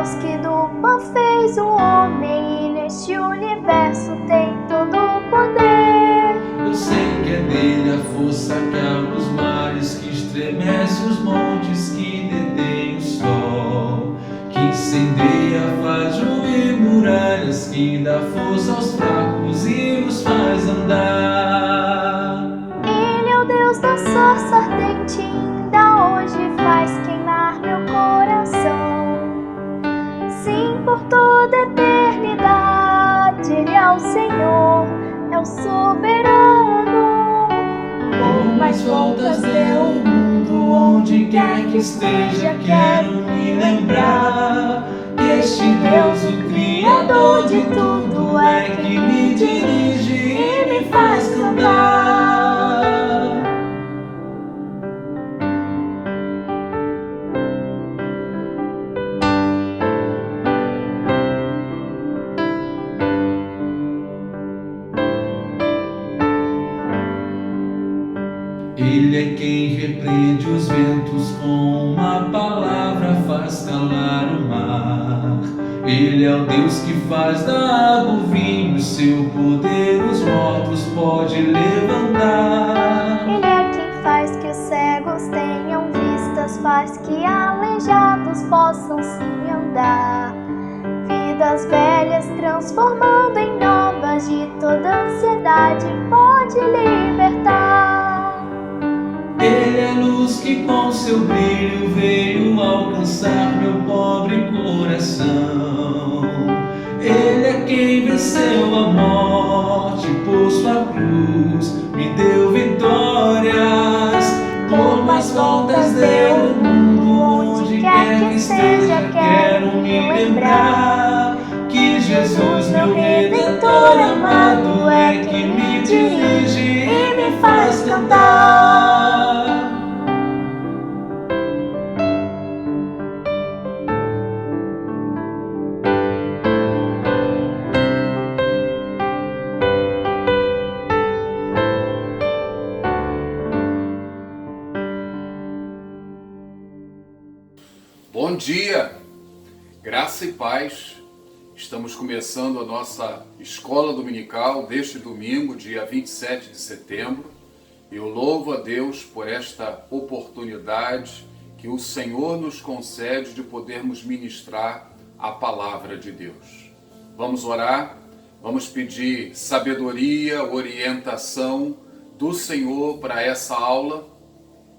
Deus que do pó fez o homem e neste universo tem todo o poder. Eu sei que é dele a força que abre os mares, que estremece os montes, que detém o sol, que incendeia, faz ruir muralhas, que dá força aos fracos e os faz andar. Ele é o Deus da sarça ardente, ainda hoje faz queimar meu coração. Sim, por toda a eternidade, Ele é o Senhor, é o soberano. Por mais voltas dê o mundo, onde quer que esteja, quero me lembrar que este Deus, o Criador de tudo, é que me dirige e me faz cantar. Ele é quem repreende os ventos, com uma palavra faz calar o mar. Ele é o Deus que faz da água o vinho, seu poder os mortos pode levantar. Ele é quem faz que os cegos tenham vistas, faz que aleijados possam sim andar. Vidas velhas transformando em novas, de toda ansiedade pode libertar. Ele é a luz que com seu brilho veio alcançar meu pobre coração. Ele é quem venceu a morte por sua cruz, me deu vitórias. Por mais voltas deu o mundo, onde quer que esteja, quero me lembrar que Jesus, meu Redentor amado, é que me dirige e me faz cantar. Bom dia, graça e paz. Estamos começando a nossa escola dominical deste domingo, dia 27 de setembro. Eu louvo a Deus por esta oportunidade que o Senhor nos concede de podermos ministrar a palavra de Deus. Vamos orar, vamos pedir sabedoria, orientação do Senhor para essa aula.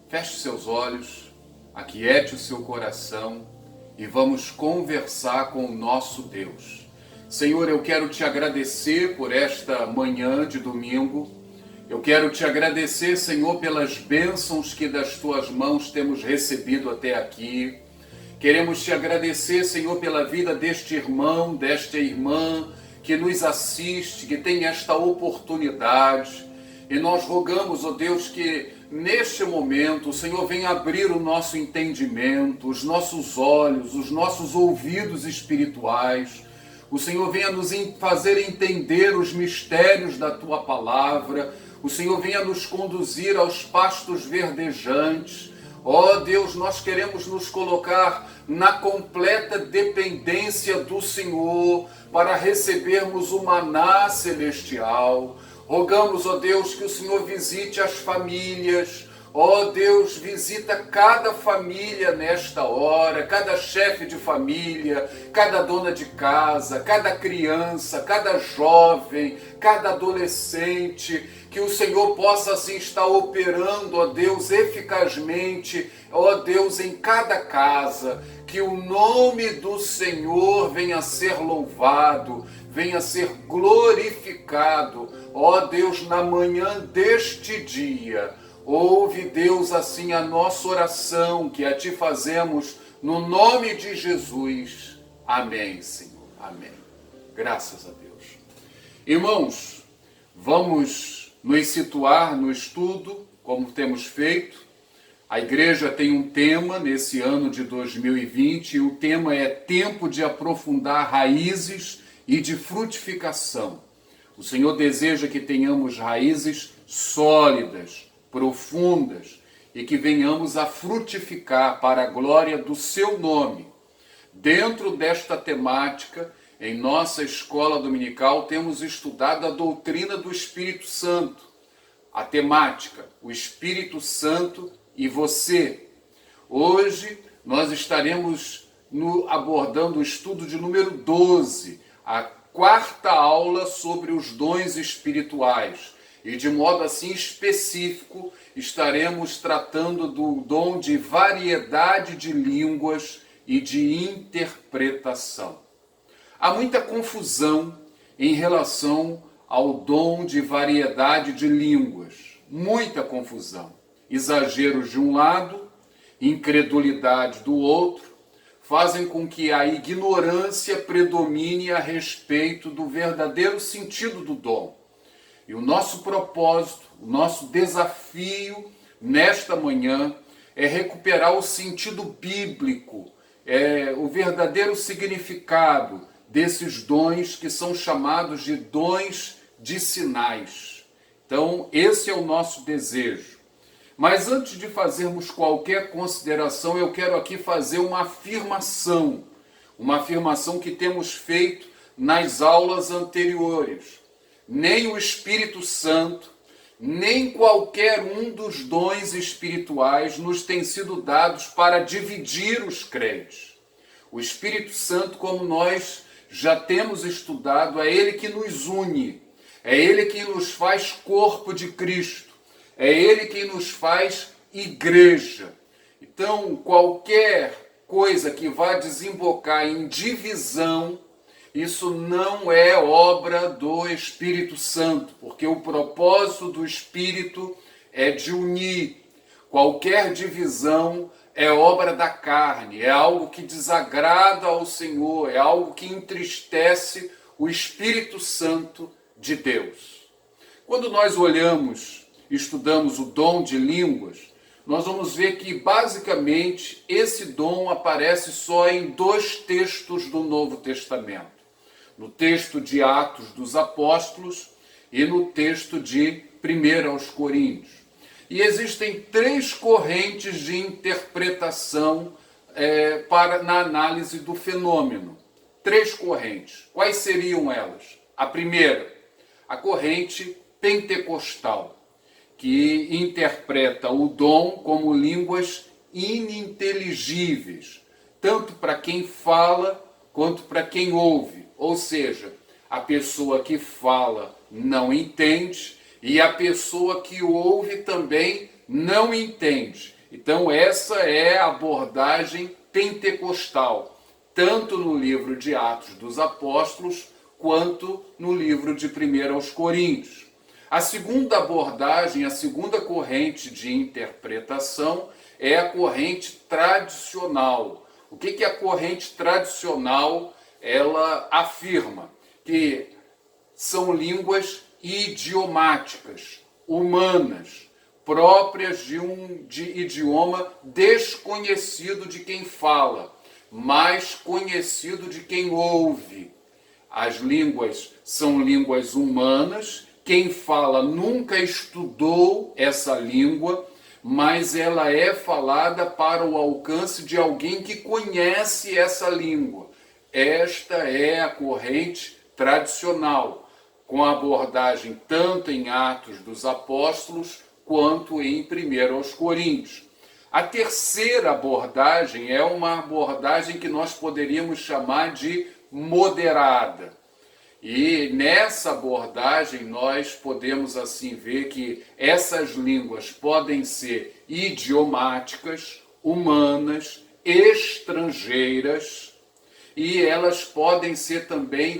Feche seus olhos, aquiete o seu coração e vamos conversar com o nosso Deus. Senhor, eu quero te agradecer por esta manhã de domingo. Eu quero te agradecer, Senhor, pelas bênçãos que das tuas mãos temos recebido até aqui. Queremos te agradecer, Senhor, pela vida deste irmão, desta irmã que nos assiste, que tem esta oportunidade. E nós rogamos, ó Deus, que neste momento o Senhor venha abrir o nosso entendimento, os nossos olhos, os nossos ouvidos espirituais. O Senhor venha nos fazer entender os mistérios da tua palavra. O Senhor venha nos conduzir aos pastos verdejantes. Ó Deus, nós queremos nos colocar na completa dependência do Senhor para recebermos o maná celestial. Rogamos, ó Deus, que o Senhor visite as famílias. Ó Deus, visita cada família nesta hora, cada chefe de família, cada dona de casa, cada criança, cada jovem, cada adolescente. Que o Senhor possa assim estar operando, ó Deus, eficazmente, ó Deus, em cada casa. Que o nome do Senhor venha a ser louvado, venha a ser glorificado, ó Deus, na manhã deste dia. Ouve, Deus, assim a nossa oração que a Ti fazemos no nome de Jesus. Amém, Senhor. Amém. Graças a Deus. Irmãos, vamos nos situar no estudo, como temos feito. A igreja tem um tema nesse ano de 2020 e o tema é tempo de aprofundar raízes e de frutificação. O Senhor deseja que tenhamos raízes sólidas, profundas e que venhamos a frutificar para a glória do seu nome. Dentro desta temática, em nossa escola dominical, temos estudado a doutrina do Espírito Santo. A temática, o Espírito Santo e você. Hoje nós estaremos abordando o estudo de número 12, a quarta aula sobre os dons espirituais. E de modo assim específico, estaremos tratando do dom de variedade de línguas e de interpretação. Há muita confusão em relação ao dom de variedade de línguas. Muita confusão. Exageros de um lado, incredulidade do outro, fazem com que a ignorância predomine a respeito do verdadeiro sentido do dom. E o nosso propósito, o nosso desafio nesta manhã é recuperar o sentido bíblico, o verdadeiro significado desses dons que são chamados de dons de sinais. Então, esse é o nosso desejo. Mas antes de fazermos qualquer consideração, eu quero aqui fazer uma afirmação que temos feito nas aulas anteriores. Nem o Espírito Santo, nem qualquer um dos dons espirituais nos tem sido dados para dividir os crentes. O Espírito Santo, como nós já temos estudado, é ele que nos une, é ele que nos faz corpo de Cristo, é ele que nos faz igreja. Então, qualquer coisa que vá desembocar em divisão, isso não é obra do Espírito Santo, porque o propósito do Espírito é de unir. Qualquer divisão é obra da carne, é algo que desagrada ao Senhor, é algo que entristece o Espírito Santo de Deus. Quando nós estudamos o dom de línguas, nós vamos ver que basicamente esse dom aparece só em 2 textos do Novo Testamento. No texto de Atos dos Apóstolos e no texto de 1 aos Coríntios. E existem 3 correntes de interpretação na análise do fenômeno. 3 correntes. Quais seriam elas? A primeira, a corrente pentecostal, que interpreta o dom como línguas ininteligíveis, tanto para quem fala quanto para quem ouve. Ou seja, a pessoa que fala não entende e a pessoa que ouve também não entende. Então essa é a abordagem pentecostal, tanto no livro de Atos dos Apóstolos quanto no livro de 1 aos Coríntios. A segunda abordagem, a segunda corrente de interpretação é a corrente tradicional. O que é a corrente tradicional? Ela afirma que são línguas idiomáticas, humanas, próprias de um idioma desconhecido de quem fala, mas conhecido de quem ouve. As línguas são línguas humanas, quem fala nunca estudou essa língua, mas ela é falada para o alcance de alguém que conhece essa língua. Esta é a corrente tradicional, com abordagem tanto em Atos dos Apóstolos quanto em 1 aos Coríntios. A terceira abordagem é uma abordagem que nós poderíamos chamar de moderada. E nessa abordagem nós podemos assim ver que essas línguas podem ser idiomáticas, humanas, estrangeiras, e elas podem ser também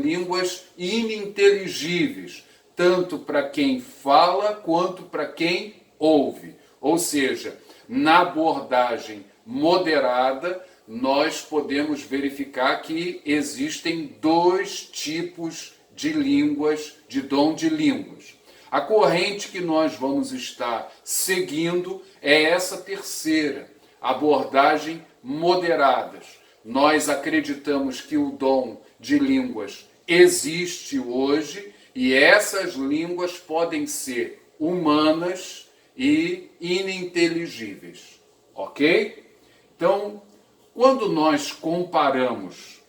línguas ininteligíveis, tanto para quem fala quanto para quem ouve. Ou seja, na abordagem moderada, nós podemos verificar que existem 2 tipos de línguas, de dom de línguas. A corrente que nós vamos estar seguindo é essa terceira, abordagem moderadas. Nós acreditamos que o dom de línguas existe hoje e essas línguas podem ser humanas e ininteligíveis. Ok? Então, Quando nós comparamos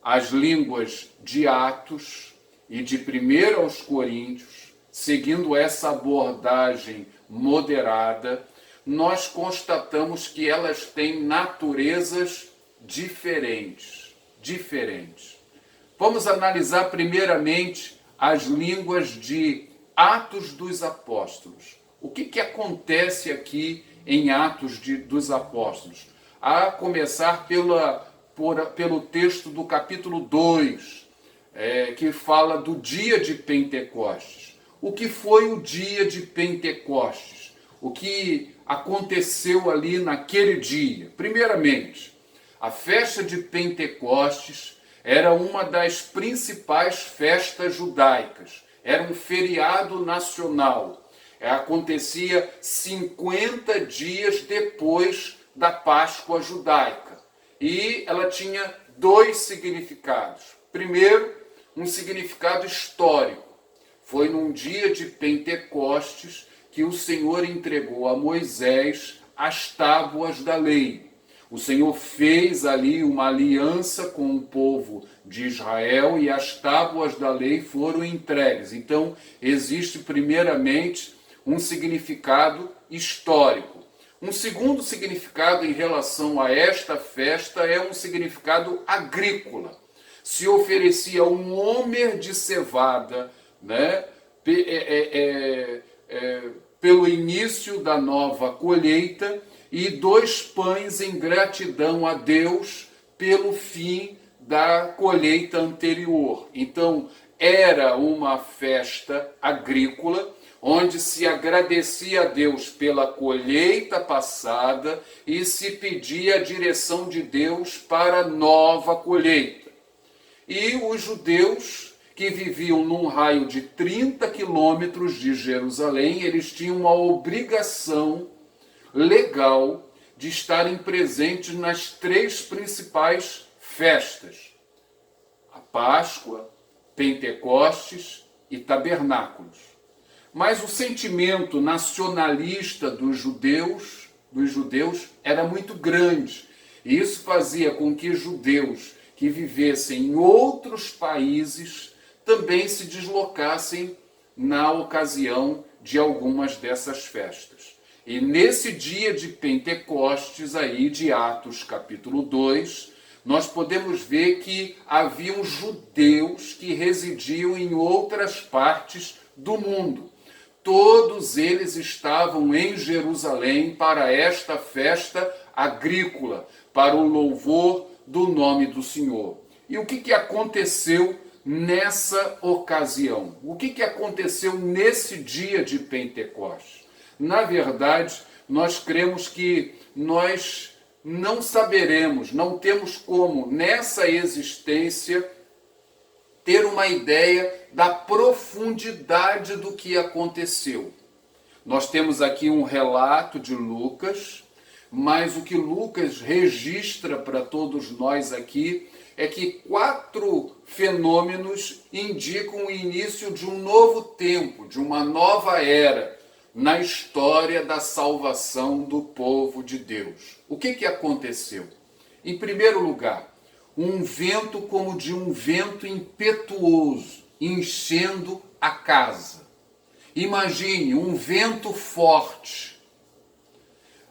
as línguas de Atos e de 1 aos Coríntios, seguindo essa abordagem moderada, nós constatamos que elas têm naturezas diferentes. Vamos analisar primeiramente as línguas de Atos dos Apóstolos. O que acontece aqui em Atos dos Apóstolos? A começar pelo texto do capítulo 2, que fala do dia de Pentecostes. O que foi o dia de Pentecostes? O que aconteceu ali naquele dia? Primeiramente, a festa de Pentecostes era uma das principais festas judaicas. Era um feriado nacional. Acontecia 50 dias depois da Páscoa judaica. E ela tinha dois significados. Primeiro, um significado histórico. Foi num dia de Pentecostes que o Senhor entregou a Moisés as tábuas da lei. O Senhor fez ali uma aliança com o povo de Israel e as tábuas da lei foram entregues. Então, existe primeiramente um significado histórico. Um segundo significado em relação a esta festa é um significado agrícola. Se oferecia um homer de cevada, né, pelo início da nova colheita, e 2 pães em gratidão a Deus pelo fim da colheita anterior. Então, era uma festa agrícola, onde se agradecia a Deus pela colheita passada e se pedia a direção de Deus para a nova colheita. E os judeus que viviam num raio de 30 quilômetros de Jerusalém, eles tinham uma obrigação legal de estarem presentes nas 3 principais festas: a Páscoa, Pentecostes e Tabernáculos. Mas o sentimento nacionalista dos judeus era muito grande. E isso fazia com que judeus que vivessem em outros países também se deslocassem na ocasião de algumas dessas festas. E nesse dia de Pentecostes, aí de Atos capítulo 2, nós podemos ver que haviam judeus que residiam em outras partes do mundo. Todos eles estavam em Jerusalém para esta festa agrícola, para o louvor do nome do Senhor. E o que aconteceu nessa ocasião? O que aconteceu nesse dia de Pentecostes? Na verdade, nós cremos que nós não saberemos, não temos como, nessa existência, ter uma ideia da profundidade do que aconteceu. Nós temos aqui um relato de Lucas, mas o que Lucas registra para todos nós aqui é que 4 fenômenos indicam o início de um novo tempo, de uma nova era na história da salvação do povo de Deus. O que aconteceu? Em primeiro lugar, um vento como de um vento impetuoso, enchendo a casa. Imagine, um vento forte.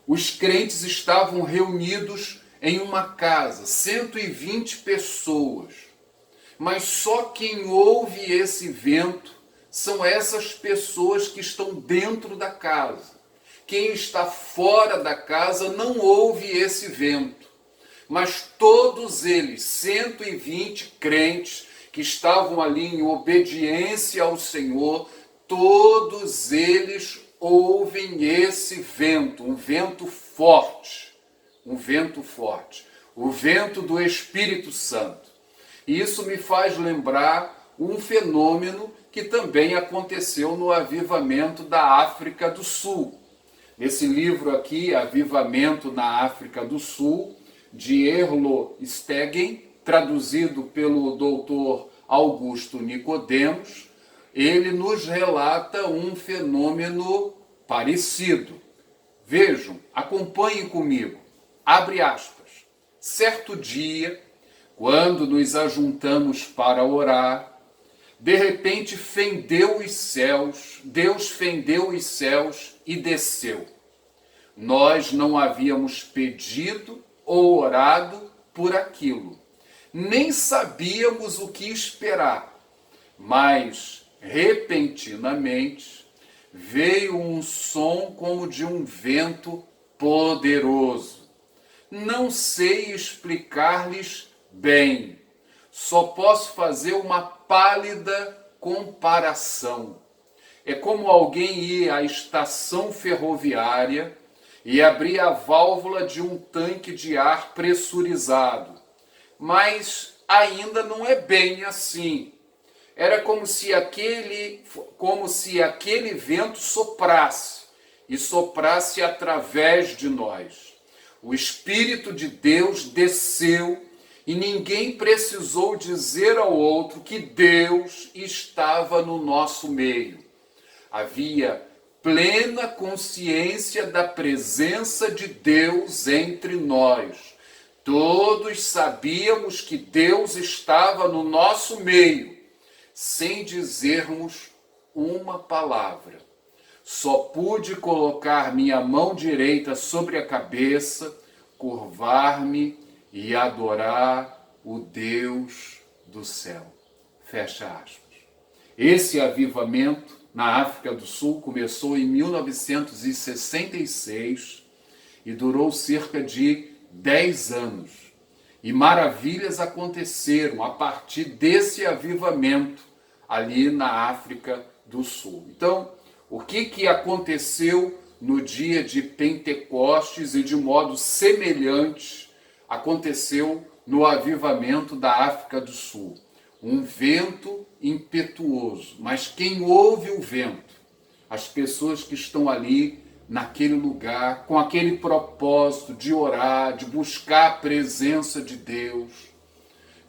Os crentes estavam reunidos em uma casa, 120 pessoas. Mas só quem ouve esse vento são essas pessoas que estão dentro da casa. Quem está fora da casa não ouve esse vento. Mas todos eles, 120 crentes que estavam ali em obediência ao Senhor, todos eles ouvem esse vento, um vento forte, o vento do Espírito Santo. E isso me faz lembrar um fenômeno que também aconteceu no avivamento da África do Sul. Esse livro aqui, Avivamento na África do Sul, de Erlo Stegen, traduzido pelo doutor Augusto Nicodemos, ele nos relata um fenômeno parecido. Vejam, acompanhem comigo. Abre aspas. Certo dia, quando nos ajuntamos para orar, de repente fendeu os céus, Deus fendeu os céus e desceu. Nós não havíamos pedido ou orado por aquilo, nem sabíamos o que esperar, mas repentinamente veio um som como de um vento poderoso. Não sei explicar-lhes bem, só posso fazer uma pálida comparação. É como alguém ir à estação ferroviária e abrir a válvula de um tanque de ar pressurizado. Mas ainda não é bem assim. Era como se aquele vento soprasse, e soprasse através de nós. O Espírito de Deus desceu e ninguém precisou dizer ao outro que Deus estava no nosso meio. Havia plena consciência da presença de Deus entre nós. Todos sabíamos que Deus estava no nosso meio, sem dizermos uma palavra. Só pude colocar minha mão direita sobre a cabeça, curvar-me e adorar o Deus do céu. Fecha aspas. Esse avivamento na África do Sul começou em 1966 e durou cerca de 10 anos. E maravilhas aconteceram a partir desse avivamento ali na África do Sul. Então, o que aconteceu no dia de Pentecostes e de modo semelhante aconteceu no avivamento da África do Sul? Um vento impetuoso, mas quem ouve o vento? As pessoas que estão ali naquele lugar, com aquele propósito de orar, de buscar a presença de Deus.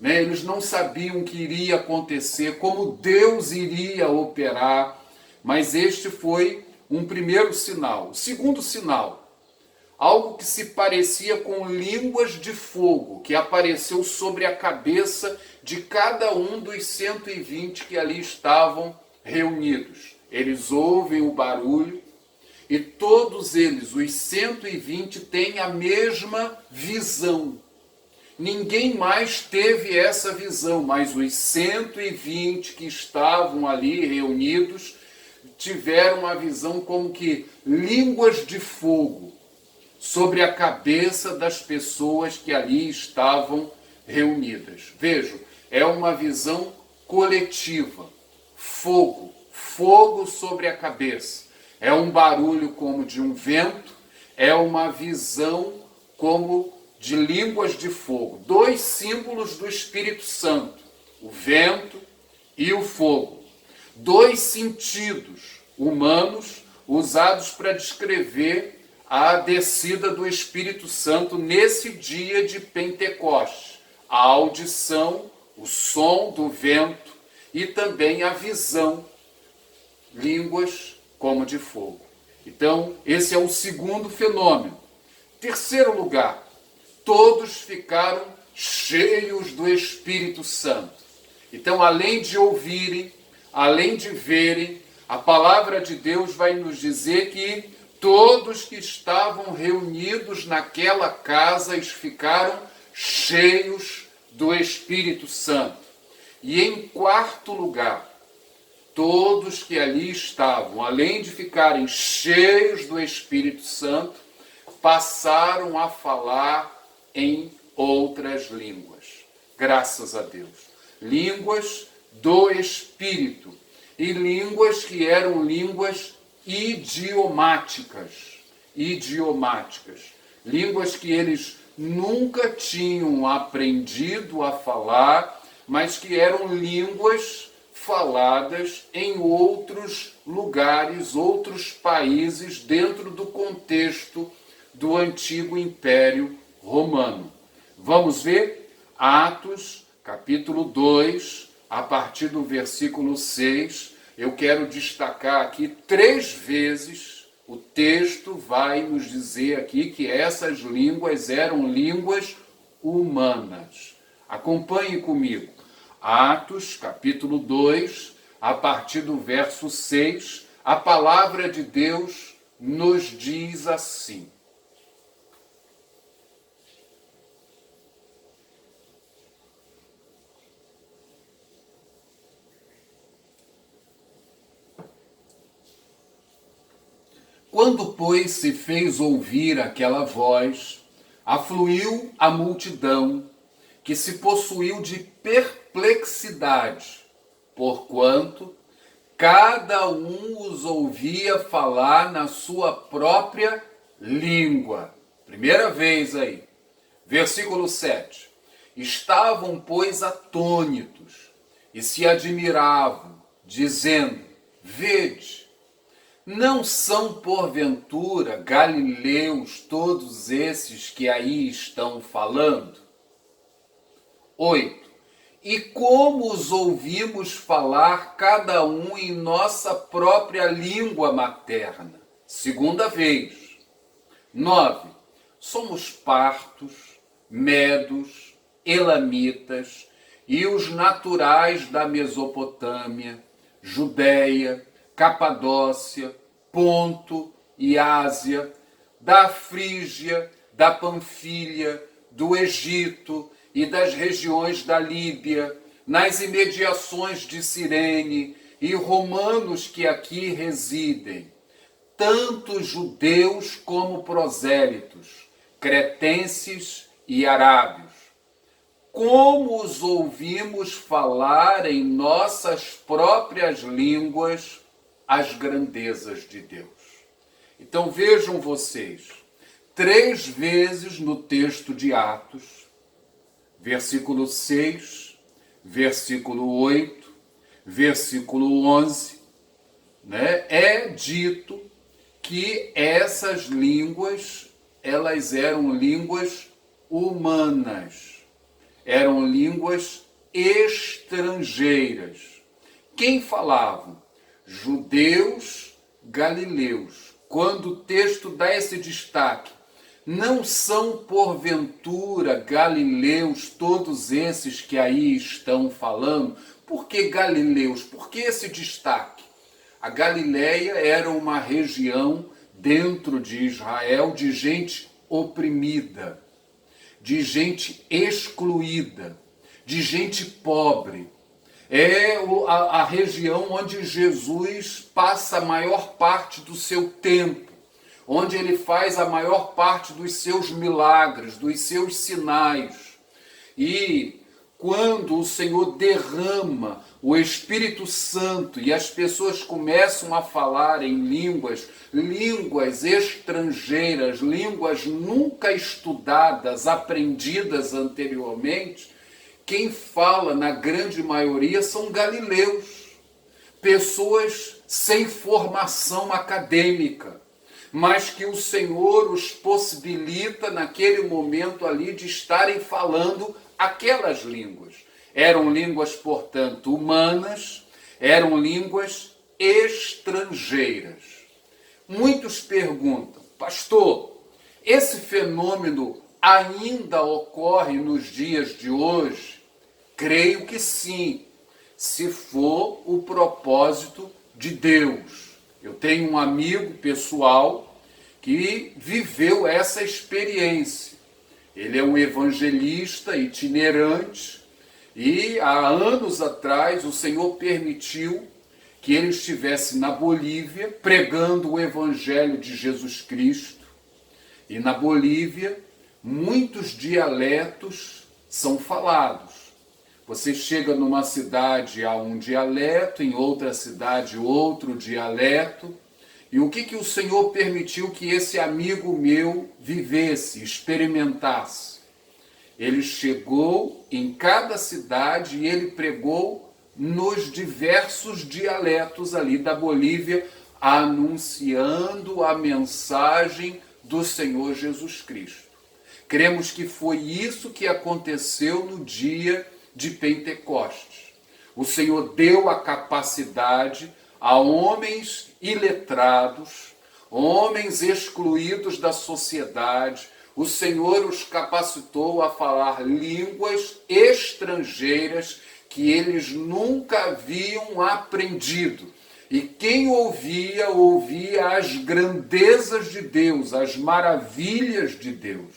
Eles não sabiam o que iria acontecer, como Deus iria operar, mas este foi um primeiro sinal. O segundo sinal, algo que se parecia com línguas de fogo, que apareceu sobre a cabeça de cada um dos 120 que ali estavam reunidos. Eles ouvem o barulho e todos eles, os 120, têm a mesma visão. Ninguém mais teve essa visão, mas os 120 que estavam ali reunidos tiveram uma visão como que línguas de fogo sobre a cabeça das pessoas que ali estavam reunidas. Vejam, é uma visão coletiva. Fogo sobre a cabeça. É um barulho como de um vento, é uma visão como de línguas de fogo. Dois símbolos do Espírito Santo, o vento e o fogo. Dois sentidos humanos usados para descrever a descida do Espírito Santo nesse dia de Pentecostes. A audição, o som do vento e também a visão, línguas como de fogo. Então, esse é o segundo fenômeno. Terceiro lugar, todos ficaram cheios do Espírito Santo. Então, além de ouvirem, além de verem, a palavra de Deus vai nos dizer que todos que estavam reunidos naquela casa ficaram cheios do Espírito Santo. E em quarto lugar, todos que ali estavam, além de ficarem cheios do Espírito Santo, passaram a falar em outras línguas. Graças a Deus. Línguas do Espírito. E línguas que eram línguas idiomáticas. Línguas que eles nunca tinham aprendido a falar, mas que eram línguas faladas em outros lugares, outros países, dentro do contexto do antigo Império Romano. Vamos ver Atos, capítulo 2, a partir do versículo 6. Eu quero destacar aqui 3 vezes, o texto vai nos dizer aqui que essas línguas eram línguas humanas. Acompanhe comigo. Atos, capítulo 2, a partir do verso 6, a palavra de Deus nos diz assim: Quando, pois, se fez ouvir aquela voz, afluiu a multidão, que se possuiu de perplexidade, porquanto cada um os ouvia falar na sua própria língua. Primeira vez aí. Versículo 7. Estavam, pois, atônitos e se admiravam, dizendo: Vede, não são porventura galileus todos esses que aí estão falando? 8. E como os ouvimos falar cada um em nossa própria língua materna? Segunda vez. 9. Somos partos, medos, elamitas e os naturais da Mesopotâmia, Judéia, Capadócia, Ponto e Ásia, da Frígia, da Panfilha, do Egito e das regiões da Líbia, nas imediações de Cirene, e romanos que aqui residem, tanto judeus como prosélitos, cretenses e arábios. Como os ouvimos falar em nossas próprias línguas as grandezas de Deus. Então vejam vocês, 3 vezes no texto de Atos, versículo 6, versículo 8, versículo 11, é dito que essas línguas, elas eram línguas humanas, eram línguas estrangeiras. Quem falavam? Judeus galileus. Quando o texto dá esse destaque, não são porventura galileus todos esses que aí estão falando? Por que galileus? Por que esse destaque? A Galileia era uma região dentro de Israel de gente oprimida, de gente excluída, de gente pobre. É a região onde Jesus passa a maior parte do seu tempo, onde ele faz a maior parte dos seus milagres, dos seus sinais. E quando o Senhor derrama o Espírito Santo e as pessoas começam a falar em línguas estrangeiras, línguas nunca estudadas, aprendidas anteriormente, quem fala na grande maioria são galileus, pessoas sem formação acadêmica, mas que o Senhor os possibilita naquele momento ali de estarem falando aquelas línguas. Eram línguas, portanto, humanas, eram línguas estrangeiras. Muitos perguntam: pastor, esse fenômeno ainda ocorre nos dias de hoje? Creio que sim, se for o propósito de Deus. Eu tenho um amigo pessoal que viveu essa experiência. Ele é um evangelista itinerante e há anos atrás o Senhor permitiu que ele estivesse na Bolívia pregando o evangelho de Jesus Cristo. E na Bolívia muitos dialetos são falados. Você chega numa cidade há um dialeto, em outra cidade outro dialeto. E o que o Senhor permitiu que esse amigo meu vivesse, experimentasse? Ele chegou em cada cidade e ele pregou nos diversos dialetos ali da Bolívia, anunciando a mensagem do Senhor Jesus Cristo. Cremos que foi isso que aconteceu no dia de Pentecostes. O Senhor deu a capacidade a homens iletrados, homens excluídos da sociedade, o Senhor os capacitou a falar línguas estrangeiras que eles nunca haviam aprendido. E quem ouvia, ouvia as grandezas de Deus, as maravilhas de Deus.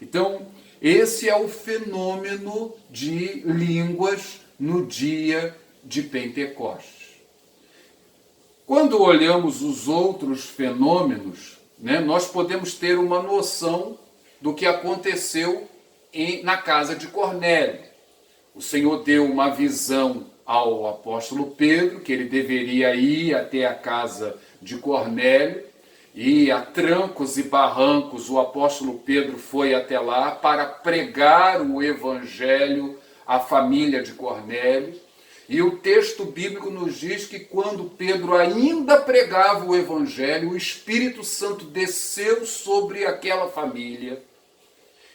Então, esse é o fenômeno de línguas no dia de Pentecostes. Quando olhamos os outros fenômenos, nós podemos ter uma noção do que aconteceu na casa de Cornélio. O Senhor deu uma visão ao apóstolo Pedro, que ele deveria ir até a casa de Cornélio, e a trancos e barrancos o apóstolo Pedro foi até lá para pregar o evangelho à família de Cornélio. E o texto bíblico nos diz que quando Pedro ainda pregava o evangelho, o Espírito Santo desceu sobre aquela família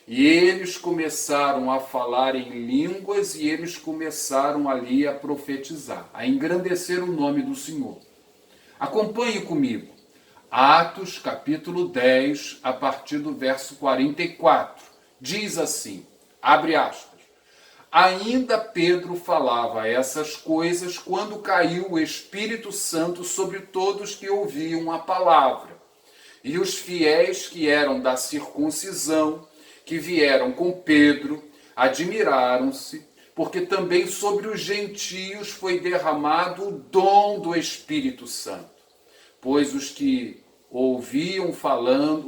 e eles começaram a falar em línguas e eles começaram ali a profetizar, a engrandecer o nome do Senhor. Acompanhe comigo. Atos capítulo 10, a partir do verso 44. Diz assim, abre aspas. Ainda Pedro falava essas coisas quando caiu o Espírito Santo sobre todos que ouviam a palavra. E os fiéis que eram da circuncisão, que vieram com Pedro, admiraram-se, porque também sobre os gentios foi derramado o dom do Espírito Santo. Pois os que ouviam falando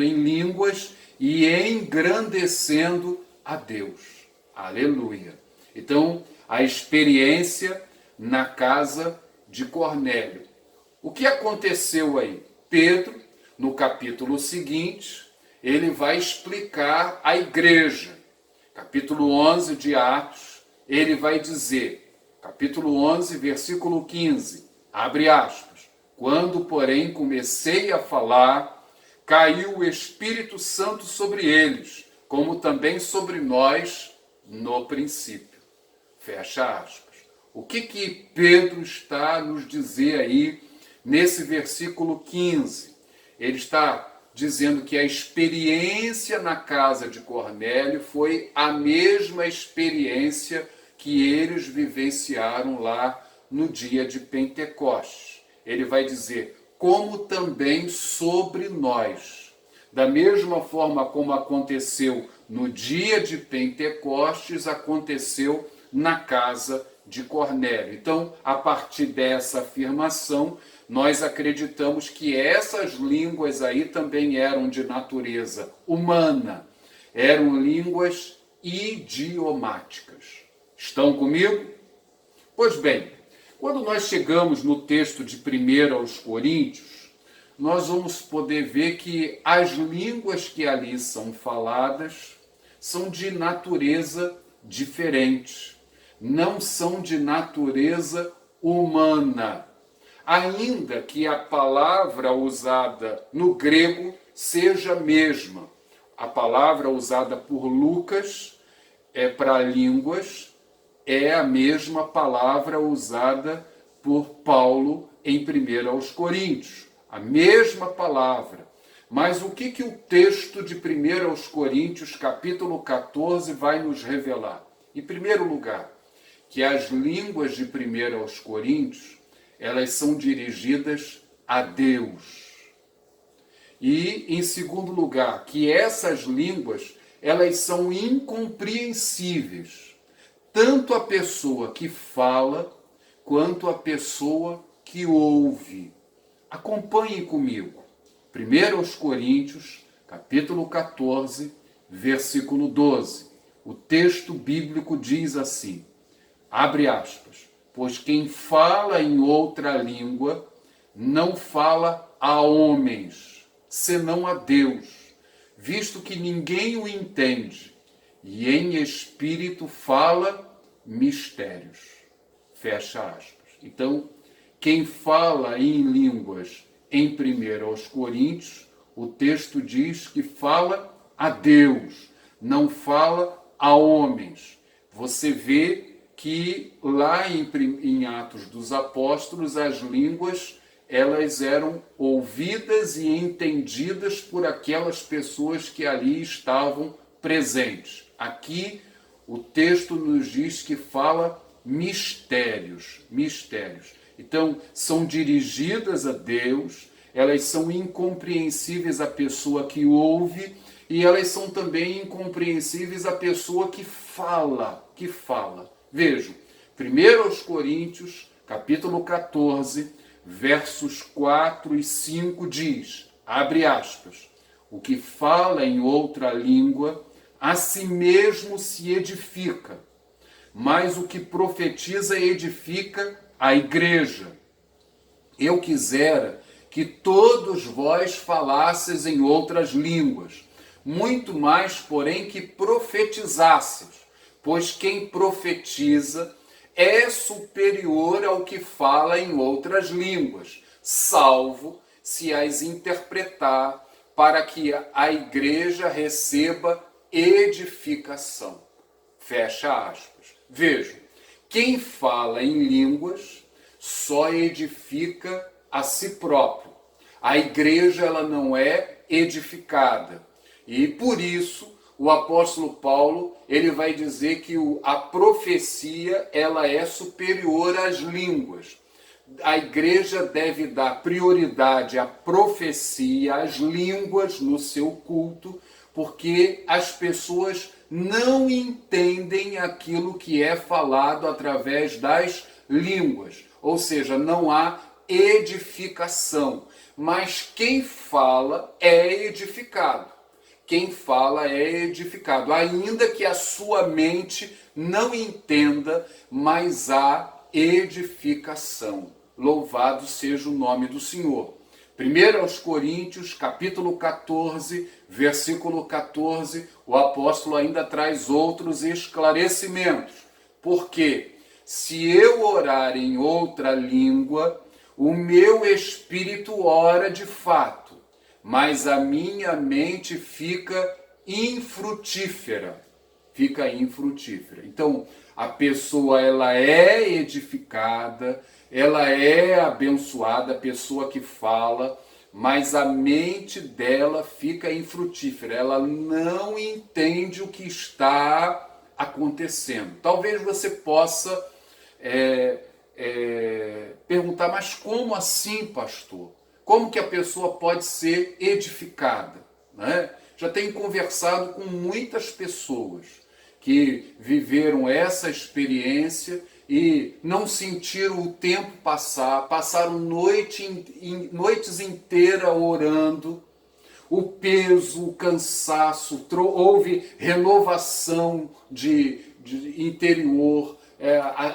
em línguas e engrandecendo a Deus. Aleluia. Então, a experiência na casa de Cornélio. O que aconteceu aí? Pedro, no capítulo seguinte, ele vai explicar a igreja. Capítulo 11 de Atos, ele vai dizer, capítulo 11, versículo 15, abre aspas, quando, porém, comecei a falar, caiu o Espírito Santo sobre eles, como também sobre nós no princípio. Fecha aspas. O que Pedro está a nos dizer aí nesse versículo 15? Ele está dizendo que a experiência na casa de Cornélio foi a mesma experiência que eles vivenciaram lá no dia de Pentecostes. Ele vai dizer, como também sobre nós. Da mesma forma como aconteceu no dia de Pentecostes, aconteceu na casa de Cornélio. Então, a partir dessa afirmação, nós acreditamos que essas línguas aí também eram de natureza humana, eram línguas idiomáticas. Estão comigo? Pois bem, quando nós chegamos no texto de 1 aos Coríntios, nós vamos poder ver que as línguas que ali são faladas são de natureza diferente, não são de natureza humana. Ainda que a palavra usada no grego seja a mesma. A palavra usada por Lucas para línguas é a mesma palavra usada por Paulo em 1 aos Coríntios. A mesma palavra. Mas o que o texto de 1 aos Coríntios, capítulo 14, vai nos revelar? Em primeiro lugar, que as línguas de 1 aos Coríntios, elas são dirigidas a Deus. E, em segundo lugar, que essas línguas, elas são incompreensíveis, tanto a pessoa que fala, quanto a pessoa que ouve. Acompanhem comigo. 1 aos Coríntios, capítulo 14, versículo 12. O texto bíblico diz assim, abre aspas, pois quem fala em outra língua não fala a homens, senão a Deus, visto que ninguém o entende, e em espírito fala mistérios. Fecha aspas. Então, quem fala em línguas em 1 aos Coríntios, o texto diz que fala a Deus, não fala a homens. Você vê que lá em Atos dos Apóstolos as línguas elas eram ouvidas e entendidas por aquelas pessoas que ali estavam presentes. Aqui o texto nos diz que fala mistérios. Então, são dirigidas a Deus, elas são incompreensíveis à pessoa que ouve e elas são também incompreensíveis à pessoa que fala. Vejam, 1 Coríntios, capítulo 14, versos 4 e 5 diz, abre aspas, o que fala em outra língua, a si mesmo se edifica, mas o que profetiza edifica a igreja. Eu quisera que todos vós falasseis em outras línguas, muito mais, porém, que profetizasseis, pois quem profetiza é superior ao que fala em outras línguas, salvo se as interpretar, para que a igreja receba edificação. Fecha aspas. Vejam, quem fala em línguas só edifica a si próprio. A igreja ela não é edificada. E por isso o apóstolo Paulo ele vai dizer que a profecia ela é superior às línguas. A igreja deve dar prioridade à profecia, às línguas no seu culto, porque as pessoas não entendem aquilo que é falado através das línguas. Ou seja, não há edificação. Mas quem fala é edificado. Quem fala é edificado, ainda que a sua mente não entenda, mas há edificação. Louvado seja o nome do Senhor. 1 Coríntios, capítulo 14, versículo 14, o apóstolo ainda traz outros esclarecimentos. Porque se eu orar em outra língua, o meu espírito ora de fato, mas a minha mente fica infrutífera. Então, a pessoa ela é edificada, ela é abençoada, a pessoa que fala, mas a mente dela fica infrutífera. Ela não entende o que está acontecendo. Talvez você possa perguntar, mas como assim, pastor? Como que a pessoa pode ser edificada? Né? Já tenho conversado com muitas pessoas que viveram essa experiência e não sentiram o tempo passar, passaram noites inteiras orando, o peso, o cansaço, houve renovação de interior,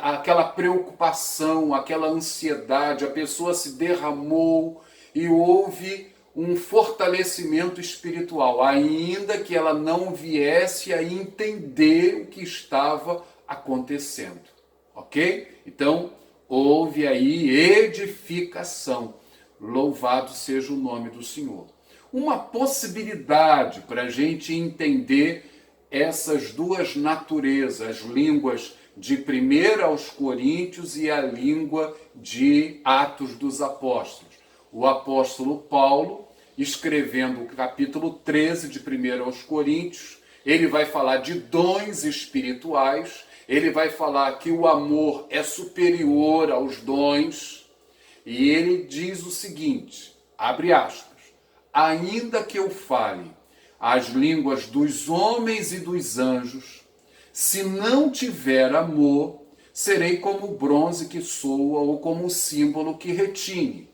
aquela preocupação, aquela ansiedade, a pessoa se derramou e houve um fortalecimento espiritual, ainda que ela não viesse a entender o que estava acontecendo. Ok? Então, houve aí edificação. Louvado seja o nome do Senhor. Uma possibilidade para a gente entender essas duas naturezas, as línguas de 1 aos Coríntios e a língua de Atos dos Apóstolos. O apóstolo Paulo, escrevendo o capítulo 13 de 1 aos Coríntios, ele vai falar de dons espirituais, ele vai falar que o amor é superior aos dons, e ele diz o seguinte, abre aspas, ainda que eu fale as línguas dos homens e dos anjos, se não tiver amor, serei como o bronze que soa ou como o símbolo que retine.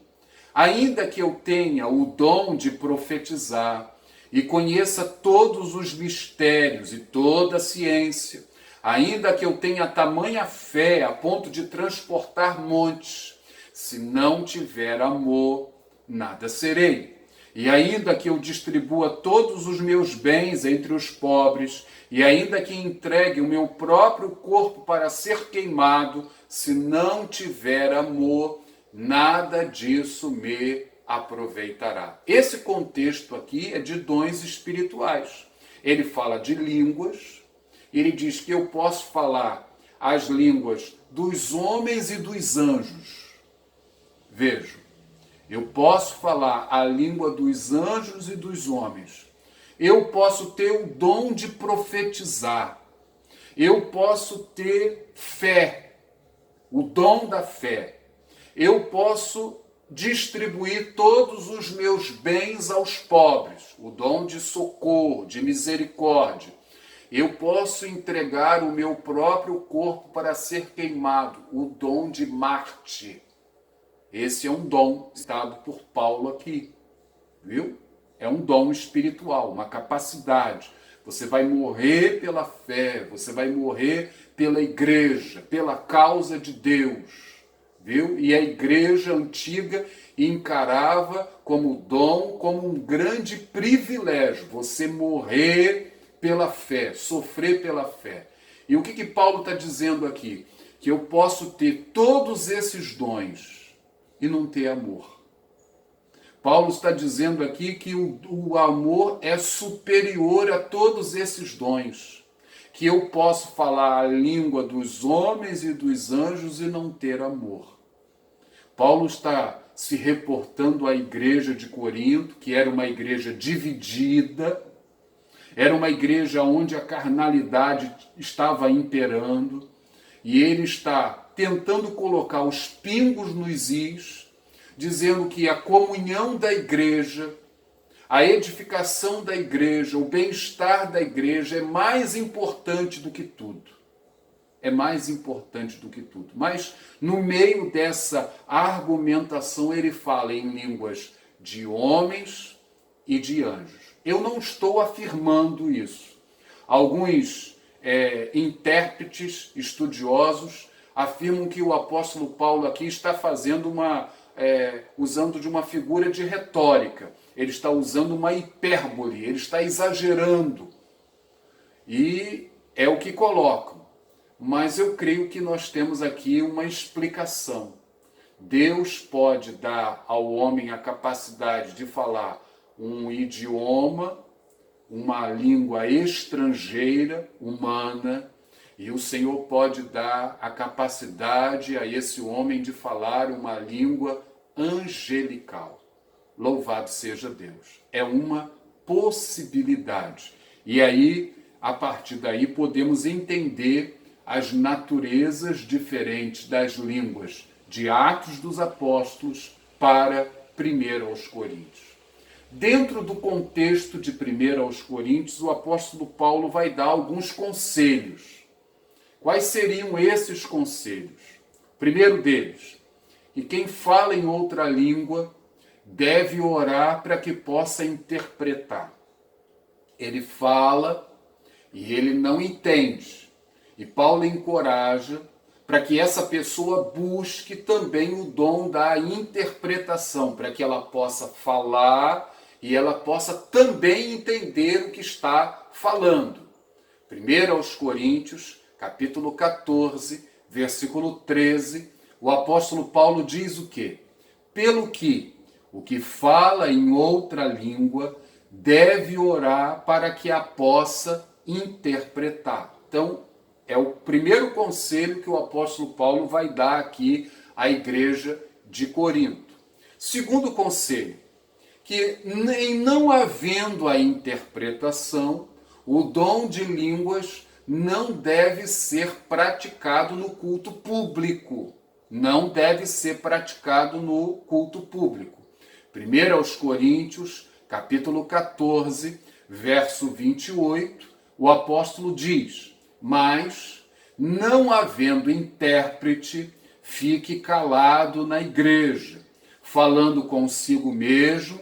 Ainda que eu tenha o dom de profetizar e conheça todos os mistérios e toda a ciência, ainda que eu tenha tamanha fé a ponto de transportar montes, se não tiver amor, nada serei. E ainda que eu distribua todos os meus bens entre os pobres, e ainda que entregue o meu próprio corpo para ser queimado, se não tiver amor, nada disso me aproveitará. Esse contexto aqui é de dons espirituais. Ele fala de línguas, ele diz que eu posso falar as línguas dos homens e dos anjos. Vejo, Eu posso falar a língua dos anjos e dos homens. Eu posso ter o dom de profetizar. Eu posso ter fé, o dom da fé. Eu posso distribuir todos os meus bens aos pobres, o dom de socorro, de misericórdia. Eu posso entregar o meu próprio corpo para ser queimado, o dom de mártir. Esse é um dom citado por Paulo aqui, viu? É um dom espiritual, uma capacidade. Você vai morrer pela fé, você vai morrer pela igreja, pela causa de Deus, viu? E a igreja antiga encarava como dom, como um grande privilégio, você morrer pela fé, sofrer pela fé. E o que Paulo está dizendo aqui? Que eu posso ter todos esses dons e não ter amor. Paulo está dizendo aqui que o amor é superior a todos esses dons. Que eu posso falar a língua dos homens e dos anjos e não ter amor. Paulo está se reportando à igreja de Corinto, que era uma igreja dividida, era uma igreja onde a carnalidade estava imperando, e ele está tentando colocar os pingos nos is, dizendo que a comunhão da igreja, a edificação da igreja, o bem-estar da igreja é mais importante do que tudo. É mais importante do que tudo. Mas no meio dessa argumentação ele fala em línguas de homens e de anjos. Eu não estou afirmando isso. Alguns intérpretes estudiosos afirmam que o apóstolo Paulo aqui está fazendo usando de uma figura de retórica. Ele está usando uma hipérbole, ele está exagerando. E é o que colocam. Mas eu creio que nós temos aqui uma explicação. Deus pode dar ao homem a capacidade de falar um idioma, uma língua estrangeira, humana, e o Senhor pode dar a capacidade a esse homem de falar uma língua angelical. Louvado seja Deus. É uma possibilidade. E aí, a partir daí, podemos entender as naturezas diferentes das línguas de Atos dos Apóstolos para 1 aos Coríntios. Dentro do contexto de 1 aos Coríntios, o apóstolo Paulo vai dar alguns conselhos. Quais seriam esses conselhos? Primeiro deles, que quem fala em outra língua deve orar para que possa interpretar. Ele fala e ele não entende. E Paulo encoraja para que essa pessoa busque também o dom da interpretação, para que ela possa falar e ela possa também entender o que está falando. 1 aos Coríntios, capítulo 14, versículo 13, o apóstolo Paulo diz o quê? Pelo que o que fala em outra língua deve orar para que a possa interpretar. Então, é o primeiro conselho que o apóstolo Paulo vai dar aqui à igreja de Corinto. Segundo conselho, que em não havendo a interpretação, o dom de línguas não deve ser praticado no culto público. Não deve ser praticado no culto público. 1 aos Coríntios, capítulo 14, verso 28, o apóstolo diz: mas, não havendo intérprete, fique calado na igreja, falando consigo mesmo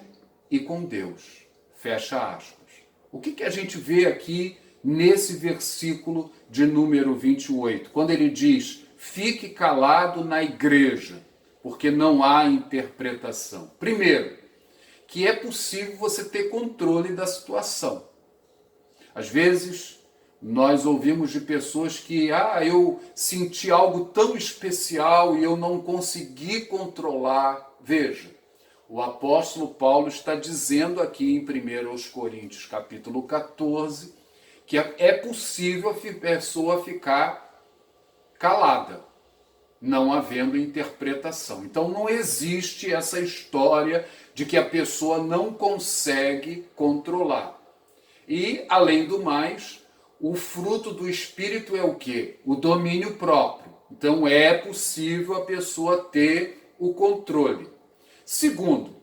e com Deus. Fecha aspas. O que a gente vê aqui nesse versículo de número 28? Quando ele diz, fique calado na igreja, porque não há interpretação. Primeiro, que é possível você ter controle da situação. Às vezes, nós ouvimos de pessoas que, eu senti algo tão especial e eu não consegui controlar. Veja, o apóstolo Paulo está dizendo aqui em 1 aos Coríntios, capítulo 14, que é possível a pessoa ficar calada. não havendo interpretação. Então não existe essa história de que a pessoa não consegue controlar. E, além do mais, o fruto do Espírito é o quê? O domínio próprio. Então é possível a pessoa ter o controle. Segundo,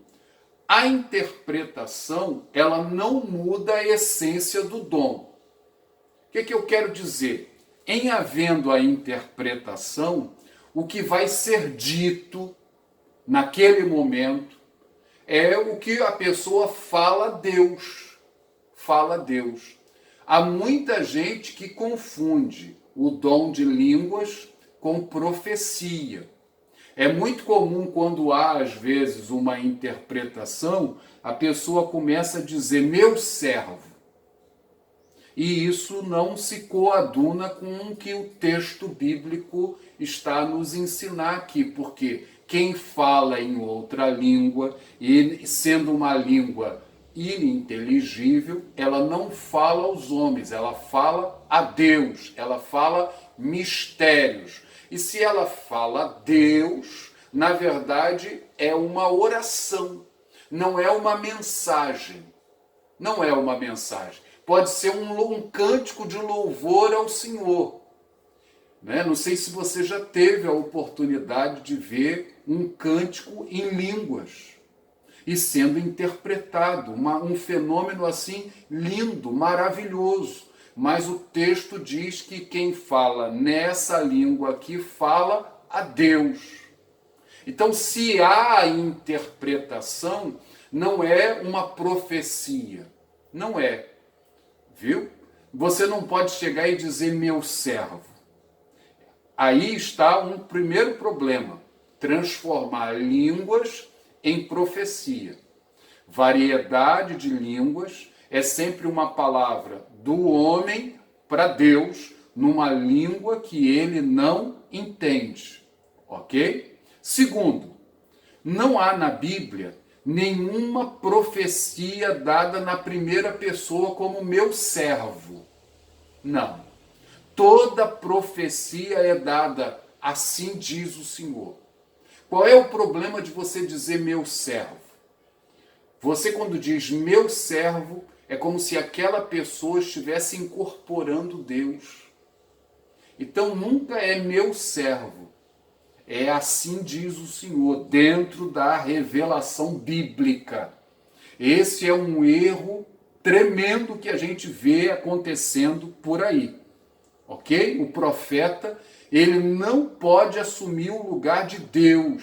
a interpretação, ela não muda a essência do dom. O que eu quero dizer? Em havendo a interpretação, o que vai ser dito naquele momento é o que a pessoa fala a Deus. Fala a Deus. Há muita gente que confunde o dom de línguas com profecia. É muito comum quando há, às vezes, uma interpretação, a pessoa começa a dizer, meu servo. E isso não se coaduna com o que o texto bíblico está a nos ensinar aqui, porque quem fala em outra língua, e sendo uma língua ininteligível, ela não fala aos homens, ela fala a Deus, ela fala mistérios. E se ela fala a Deus, na verdade é uma oração, não é uma mensagem. Não é uma mensagem. Pode ser um cântico de louvor ao Senhor. Né? Não sei se você já teve a oportunidade de ver um cântico em línguas e sendo interpretado, um fenômeno assim lindo, maravilhoso. Mas o texto diz que quem fala nessa língua aqui fala a Deus. Então, se há interpretação, não é uma profecia. Não é. Viu? Você não pode chegar e dizer meu servo. Aí está um primeiro problema. Transformar línguas em profecia. Variedade de línguas é sempre uma palavra do homem para Deus, numa língua que ele não entende. Ok? Segundo, não há na Bíblia nenhuma profecia dada na primeira pessoa como meu servo. Não. Toda profecia é dada assim diz o Senhor. Qual é o problema de você dizer meu servo? Você quando diz meu servo, é como se aquela pessoa estivesse incorporando Deus. Então nunca é meu servo. É assim diz o Senhor, dentro da revelação bíblica. Esse é um erro tremendo que a gente vê acontecendo por aí. Ok? O profeta, ele não pode assumir o lugar de Deus.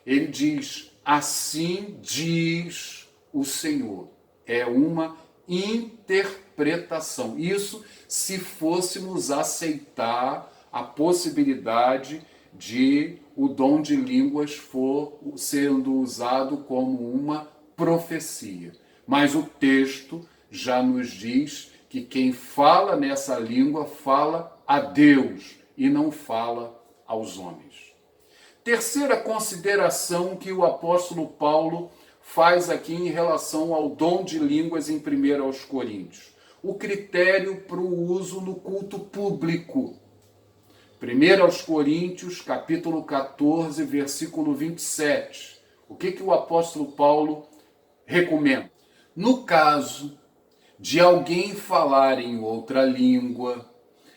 Ele diz, assim diz o Senhor. É uma interpretação. Isso se fôssemos aceitar a possibilidade de o dom de línguas for sendo usado como uma profecia. Mas o texto já nos diz que quem fala nessa língua fala a Deus e não fala aos homens. Terceira consideração que o apóstolo Paulo faz aqui em relação ao dom de línguas em 1 aos Coríntios. O critério para o uso no culto público. 1 aos Coríntios, capítulo 14, versículo 27. O que o apóstolo Paulo recomenda? No caso de alguém falar em outra língua,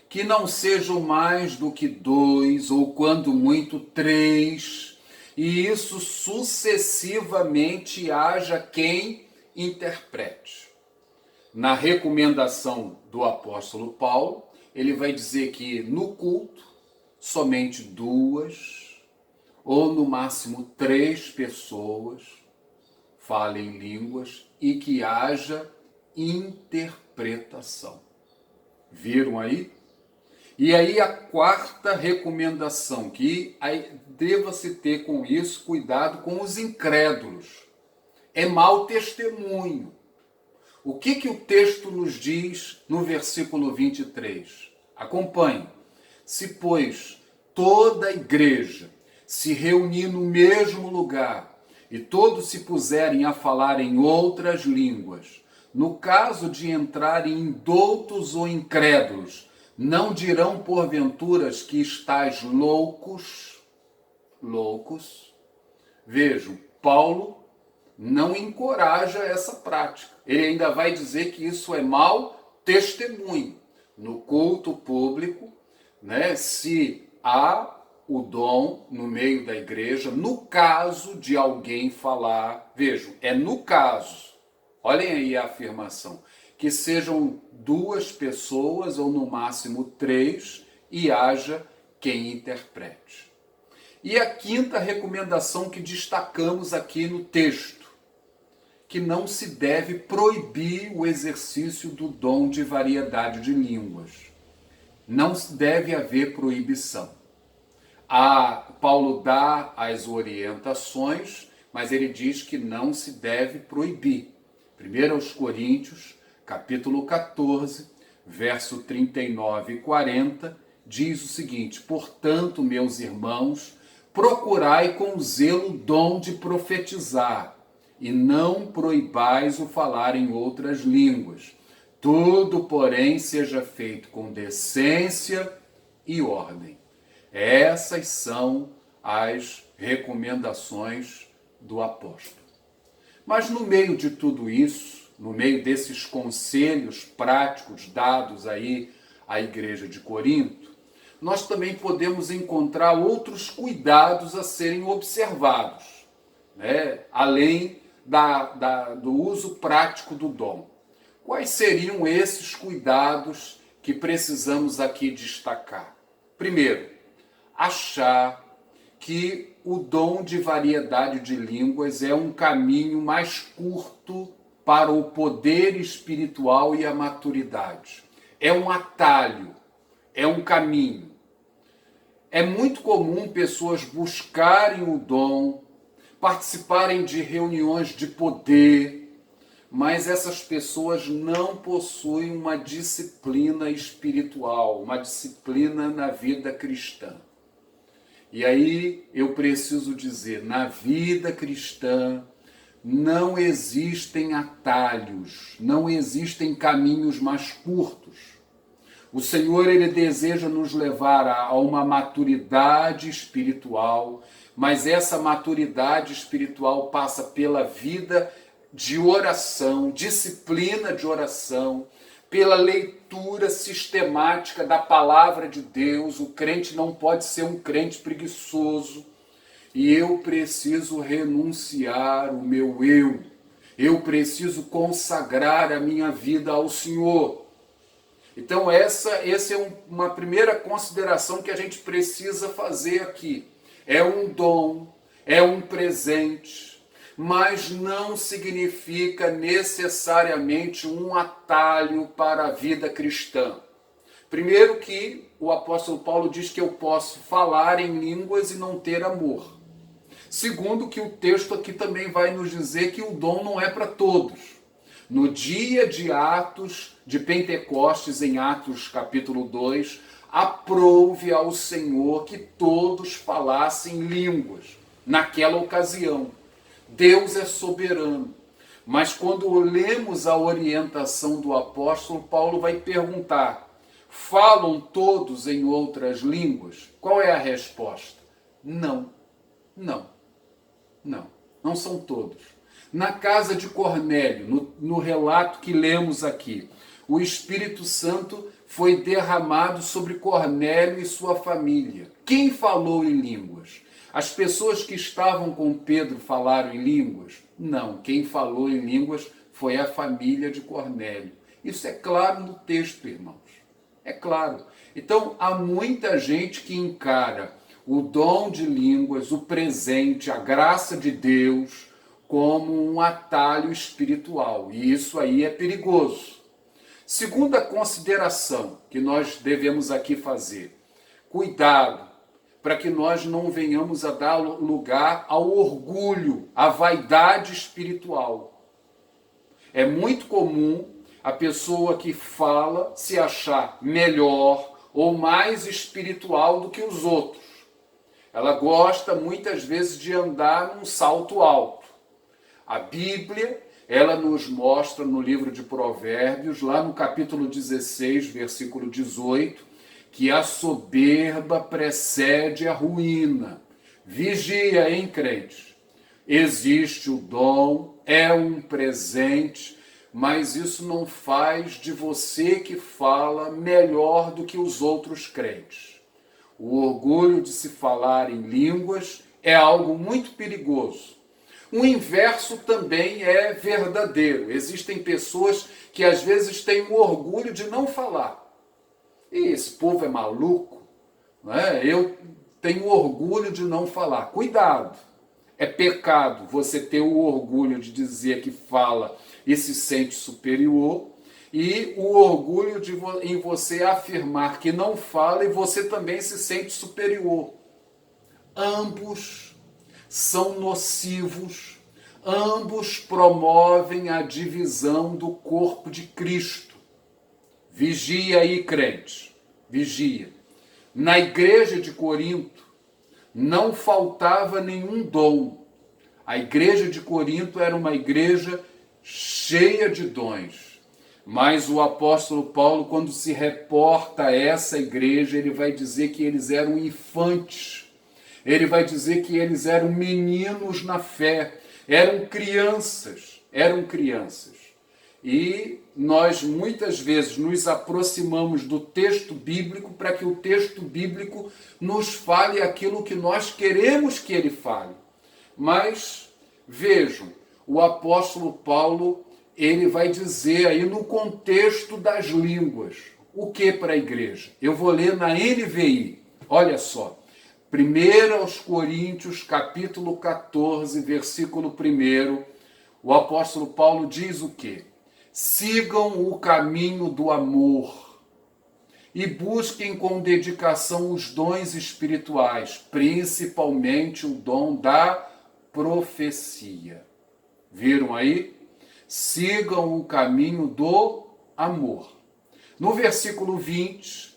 que não sejam mais do que 2, ou quando muito 3, e isso sucessivamente haja quem interprete. Na recomendação do apóstolo Paulo, ele vai dizer que no culto, somente 2, ou no máximo 3 pessoas falem línguas e que haja interpretação. Viram aí? E aí a quarta recomendação, que deva-se ter com isso cuidado com os incrédulos. É mau testemunho. O que o texto nos diz no versículo 23? Acompanhe. Se, pois, toda a igreja se reunir no mesmo lugar e todos se puserem a falar em outras línguas, no caso de entrarem indoutos ou incrédulos, Não dirão porventuras que estáis loucos? Vejam, Paulo não encoraja essa prática. Ele ainda vai dizer que isso é mau testemunho. No culto público, né, se há o dom no meio da igreja, no caso de alguém falar, vejam, é no caso, olhem aí a afirmação, que sejam 2 pessoas ou no máximo 3 e haja quem interprete. E a 5ª recomendação que destacamos aqui no texto, que não se deve proibir o exercício do dom de variedade de línguas. Não deve haver proibição. Paulo dá as orientações, mas ele diz que não se deve proibir. 1 Coríntios, capítulo 14, verso 39 e 40, diz o seguinte: portanto, meus irmãos, procurai com zelo o dom de profetizar, e não proibais o falar em outras línguas. Tudo, porém, seja feito com decência e ordem. Essas são as recomendações do apóstolo. Mas no meio de tudo isso, no meio desses conselhos práticos dados aí à igreja de Corinto, nós também podemos encontrar outros cuidados a serem observados, né? Além do uso prático do dom. Quais seriam esses cuidados que precisamos aqui destacar? Primeiro, achar que o dom de variedade de línguas é um caminho mais curto para o poder espiritual e a maturidade. É um atalho, é um caminho. É muito comum pessoas buscarem o dom, participarem de reuniões de poder, mas essas pessoas não possuem uma disciplina espiritual, uma disciplina na vida cristã. E aí eu preciso dizer, na vida cristã não existem atalhos, não existem caminhos mais curtos. O Senhor, ele deseja nos levar a uma maturidade espiritual, mas essa maturidade espiritual passa pela vida de oração, disciplina de oração, pela leitura sistemática da palavra de Deus. O crente não pode ser um crente preguiçoso. E eu preciso renunciar o meu eu. Eu preciso consagrar a minha vida ao Senhor. Então essa é uma primeira consideração que a gente precisa fazer aqui. É um dom, é um presente, mas não significa necessariamente um atalho para a vida cristã. Primeiro que o apóstolo Paulo diz que eu posso falar em línguas e não ter amor. Segundo que o texto aqui também vai nos dizer que o dom não é para todos. No dia de Atos, de Pentecostes, em Atos capítulo 2, aprouve ao Senhor que todos falassem línguas naquela ocasião. Deus é soberano. Mas quando lemos a orientação do apóstolo, Paulo vai perguntar: falam todos em outras línguas? Qual é a resposta? Não, não, não, não são todos. Na casa de Cornélio, no relato que lemos aqui, o Espírito Santo foi derramado sobre Cornélio e sua família. Quem falou em línguas? As pessoas que estavam com Pedro falaram em línguas? Não, quem falou em línguas foi a família de Cornélio. Isso é claro no texto, irmãos. É claro. Então, há muita gente que encara o dom de línguas, o presente, a graça de Deus, como um atalho espiritual. E isso aí é perigoso. Segunda consideração que nós devemos aqui fazer: cuidado para que nós não venhamos a dar lugar ao orgulho, à vaidade espiritual. É muito comum a pessoa que fala se achar melhor ou mais espiritual do que os outros. Ela gosta muitas vezes de andar num salto alto. A Bíblia ela nos mostra no livro de Provérbios, lá no capítulo 16, versículo 18, que a soberba precede a ruína. Vigia, hein, crente? Existe o dom, é um presente, mas isso não faz de você que fala melhor do que os outros crentes. O orgulho de se falar em línguas é algo muito perigoso. O inverso também é verdadeiro. Existem pessoas que às vezes têm o orgulho de não falar. E esse povo é maluco, né? Eu tenho orgulho de não falar. Cuidado! É pecado você ter o orgulho de dizer que fala e se sente superior, e o orgulho em você afirmar que não fala e você também se sente superior. Ambos são nocivos, ambos promovem a divisão do corpo de Cristo. Vigia aí, crente, vigia. Na igreja de Corinto não faltava nenhum dom. A igreja de Corinto era uma igreja cheia de dons. Mas o apóstolo Paulo, quando se reporta a essa igreja, ele vai dizer que eles eram infantes. Ele vai dizer que eles eram meninos na fé, eram crianças. E nós muitas vezes nos aproximamos do texto bíblico para que o texto bíblico nos fale aquilo que nós queremos que ele fale. Mas vejam, o apóstolo Paulo, ele vai dizer aí no contexto das línguas, o que para a igreja? Eu vou ler na NVI, olha só. 1 aos Coríntios, capítulo 14, versículo 1, o apóstolo Paulo diz o quê? Sigam o caminho do amor e busquem com dedicação os dons espirituais, principalmente o dom da profecia. Viram aí? Sigam o caminho do amor. No versículo 20,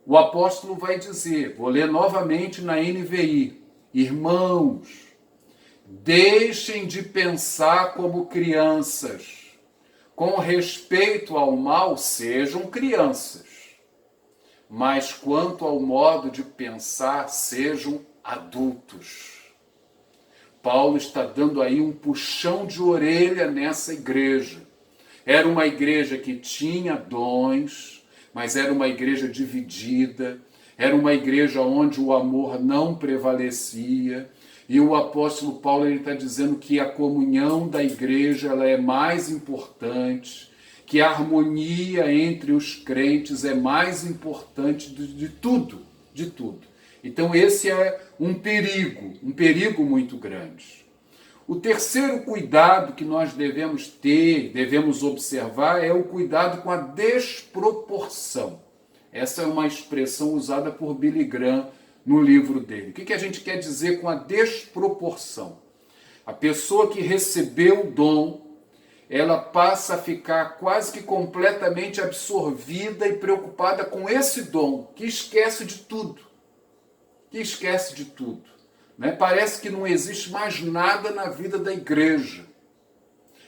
o apóstolo vai dizer, vou ler novamente na NVI, irmãos, deixem de pensar como crianças. Com respeito ao mal, sejam crianças. Mas quanto ao modo de pensar, sejam adultos. Paulo está dando aí um puxão de orelha nessa igreja. Era uma igreja que tinha dons, mas era uma igreja dividida, era uma igreja onde o amor não prevalecia. E o apóstolo Paulo está dizendo que a comunhão da igreja ela é mais importante, que a harmonia entre os crentes é mais importante de tudo, de tudo. Então esse é um perigo muito grande. O terceiro cuidado que nós devemos ter, devemos observar, é o cuidado com a desproporção. Essa é uma expressão usada por Billy Graham no livro dele. O que a gente quer dizer com a desproporção? A pessoa que recebeu o dom, ela passa a ficar quase que completamente absorvida e preocupada com esse dom, que esquece de tudo. Né? Parece que não existe mais nada na vida da igreja.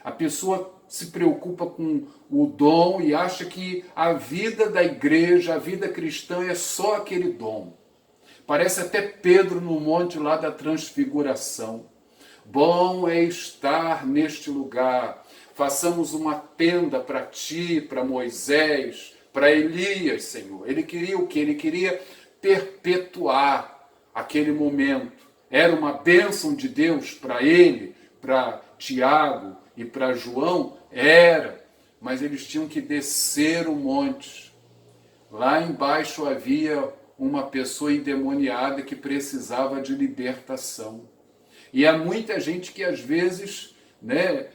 A pessoa se preocupa com o dom e acha que a vida da igreja, a vida cristã é só aquele dom. Parece até Pedro no monte lá da transfiguração. Bom é estar neste lugar. Façamos uma tenda para ti, para Moisés, para Elias, Senhor. Ele queria o quê? Ele queria perpetuar aquele momento. Era uma bênção de Deus para ele, para Tiago e para João? Era. Mas eles tinham que descer o monte. Lá embaixo havia uma pessoa endemoniada que precisava de libertação. E há muita gente que às vezes, né,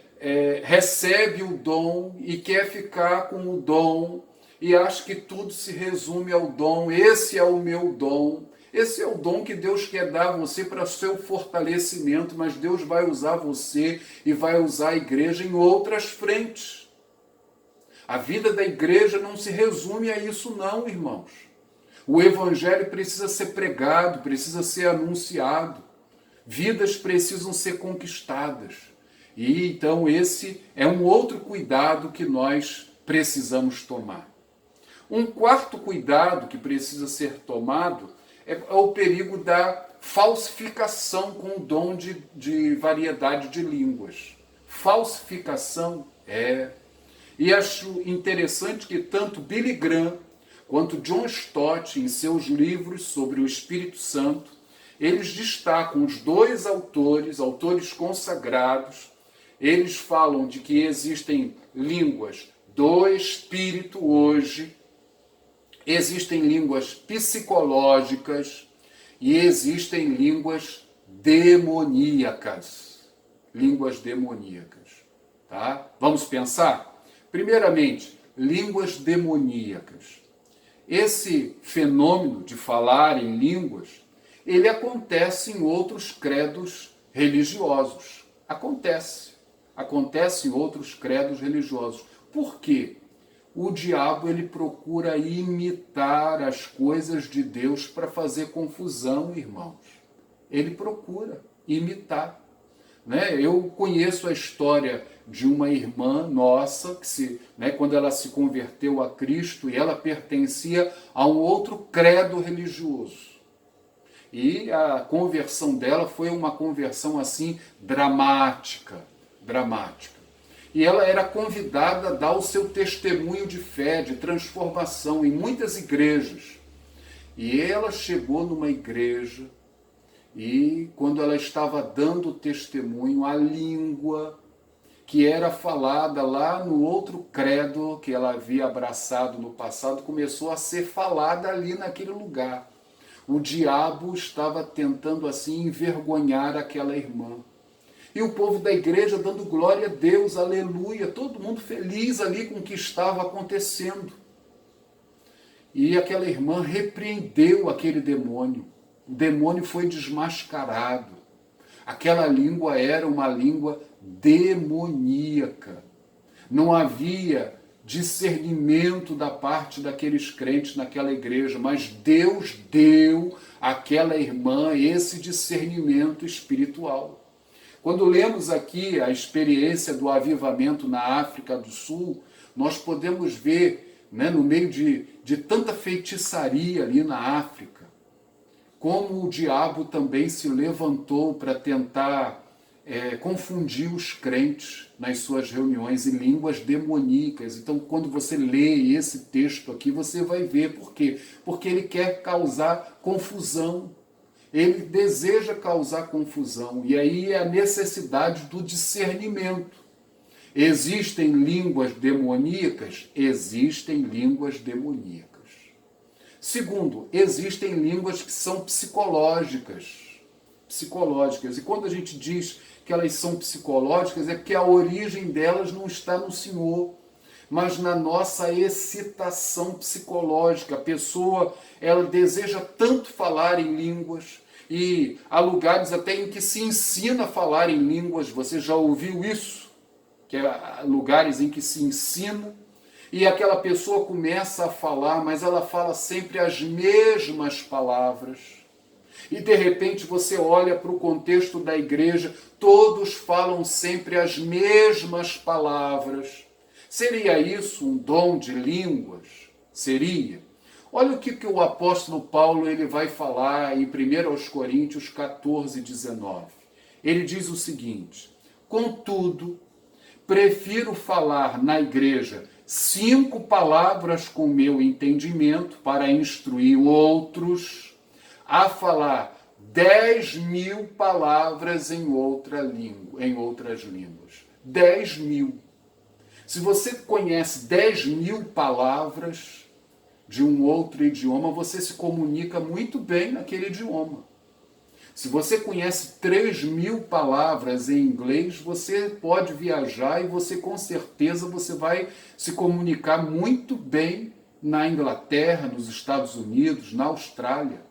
recebe o dom e quer ficar com o dom e acha que tudo se resume ao dom. Esse é o meu dom. Esse é o dom que Deus quer dar a você para seu fortalecimento, mas Deus vai usar você e vai usar a igreja em outras frentes. A vida da igreja não se resume a isso não, irmãos. O evangelho precisa ser pregado, precisa ser anunciado. Vidas precisam ser conquistadas. E então esse é um outro cuidado que nós precisamos tomar. Um quarto cuidado que precisa ser tomado é o perigo da falsificação com o dom de variedade de línguas. Falsificação é. E acho interessante que tanto Billy Graham quanto John Stott, em seus livros sobre o Espírito Santo, eles destacam os dois autores consagrados, eles falam de que existem línguas do Espírito hoje, existem línguas psicológicas e existem línguas demoníacas. Línguas demoníacas. Tá? Vamos pensar? Primeiramente, línguas demoníacas. Esse fenômeno de falar em línguas, ele acontece em outros credos religiosos. Acontece em outros credos religiosos. Por quê? O diabo ele procura imitar as coisas de Deus para fazer confusão, irmãos. Ele procura imitar. Né? Eu conheço a história de uma irmã nossa, que quando ela se converteu a Cristo, e ela pertencia a um outro credo religioso. E a conversão dela foi uma conversão assim dramática. E ela era convidada a dar o seu testemunho de fé, de transformação em muitas igrejas. E ela chegou numa igreja e quando ela estava dando o testemunho, a língua que era falada lá no outro credo que ela havia abraçado no passado começou a ser falada ali naquele lugar. O diabo estava tentando assim envergonhar aquela irmã. E o povo da igreja dando glória a Deus, aleluia, todo mundo feliz ali com o que estava acontecendo. E aquela irmã repreendeu aquele demônio. O demônio foi desmascarado. Aquela língua era uma língua demoníaca. Não havia discernimento da parte daqueles crentes naquela igreja, mas Deus deu àquela irmã esse discernimento espiritual. Quando lemos aqui a experiência do avivamento na África do Sul, nós podemos ver, no meio de tanta feitiçaria ali na África, como o diabo também se levantou para tentar confundir os crentes nas suas reuniões em línguas demoníacas. Então, quando você lê esse texto aqui, você vai ver por quê. Porque ele quer causar confusão. Ele deseja causar confusão. E aí é a necessidade do discernimento. Existem línguas demoníacas? Existem línguas demoníacas. Segundo, existem línguas que são psicológicas. E quando a gente diz que elas são psicológicas, é porque a origem delas não está no Senhor, mas na nossa excitação psicológica. A pessoa, ela deseja tanto falar em línguas, e há lugares até em que se ensina a falar em línguas. Você já ouviu isso? Que é lugares em que se ensina, e aquela pessoa começa a falar, mas ela fala sempre as mesmas palavras. E de repente você olha para o contexto da igreja, todos falam sempre as mesmas palavras. Seria isso um dom de línguas? Seria. Olha o que o apóstolo Paulo ele vai falar em 1 Coríntios 14, 19. Ele diz o seguinte: contudo, prefiro falar na igreja 5 palavras com meu entendimento para instruir outros, a falar 10.000 palavras em outras línguas. 10.000. Se você conhece 10.000 palavras de um outro idioma, você se comunica muito bem naquele idioma. Se você conhece 3.000 palavras em inglês, você pode viajar e você com certeza você vai se comunicar muito bem na Inglaterra, nos Estados Unidos, na Austrália.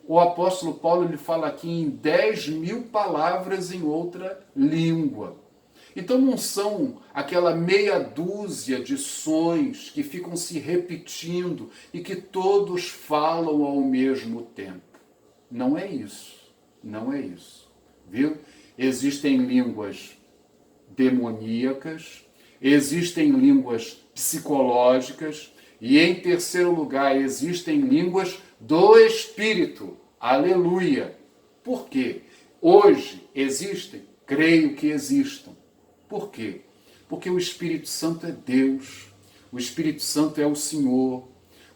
O apóstolo Paulo ele fala aqui em 10.000 palavras em outra língua. Então não são aquela meia dúzia de sons que ficam se repetindo e que todos falam ao mesmo tempo. Não é isso. Viu? existem línguas demoníacas, existem línguas psicológicas e, em terceiro lugar, existem línguas do Espírito. Aleluia! Por quê? Hoje existem? Creio que existam. Por quê? Porque o Espírito Santo é Deus, o Espírito Santo é o Senhor,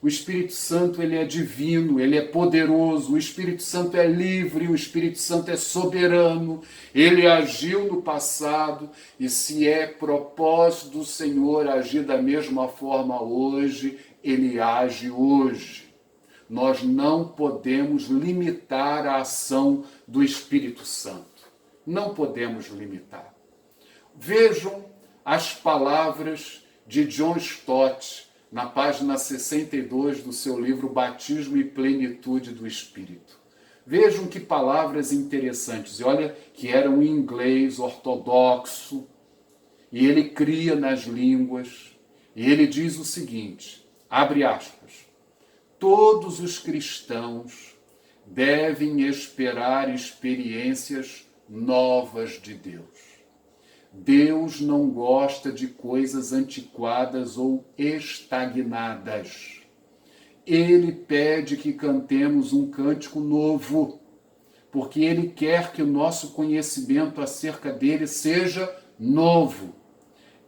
o Espírito Santo ele é divino, ele é poderoso, o Espírito Santo é livre, o Espírito Santo é soberano, ele agiu no passado e se é propósito do Senhor agir da mesma forma hoje, ele age hoje. Nós não podemos limitar a ação do Espírito Santo. Não podemos limitar. Vejam as palavras de John Stott, na página 62 do seu livro Batismo e Plenitude do Espírito. Vejam que palavras interessantes. E olha que era um inglês ortodoxo, e ele cria nas línguas, e ele diz o seguinte, abre aspas, todos os cristãos devem esperar experiências novas de Deus. Deus não gosta de coisas antiquadas ou estagnadas. Ele pede que cantemos um cântico novo, porque Ele quer que o nosso conhecimento acerca dele seja novo.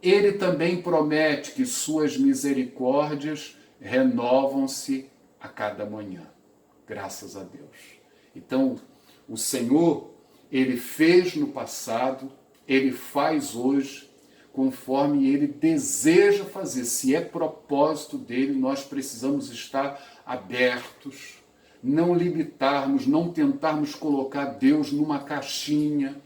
Ele também promete que suas misericórdias renovam-se a cada manhã. Graças a Deus. Então, o Senhor, Ele fez no passado, Ele faz hoje, conforme Ele deseja fazer. Se é propósito dEle, nós precisamos estar abertos, não limitarmos, não tentarmos colocar Deus numa caixinha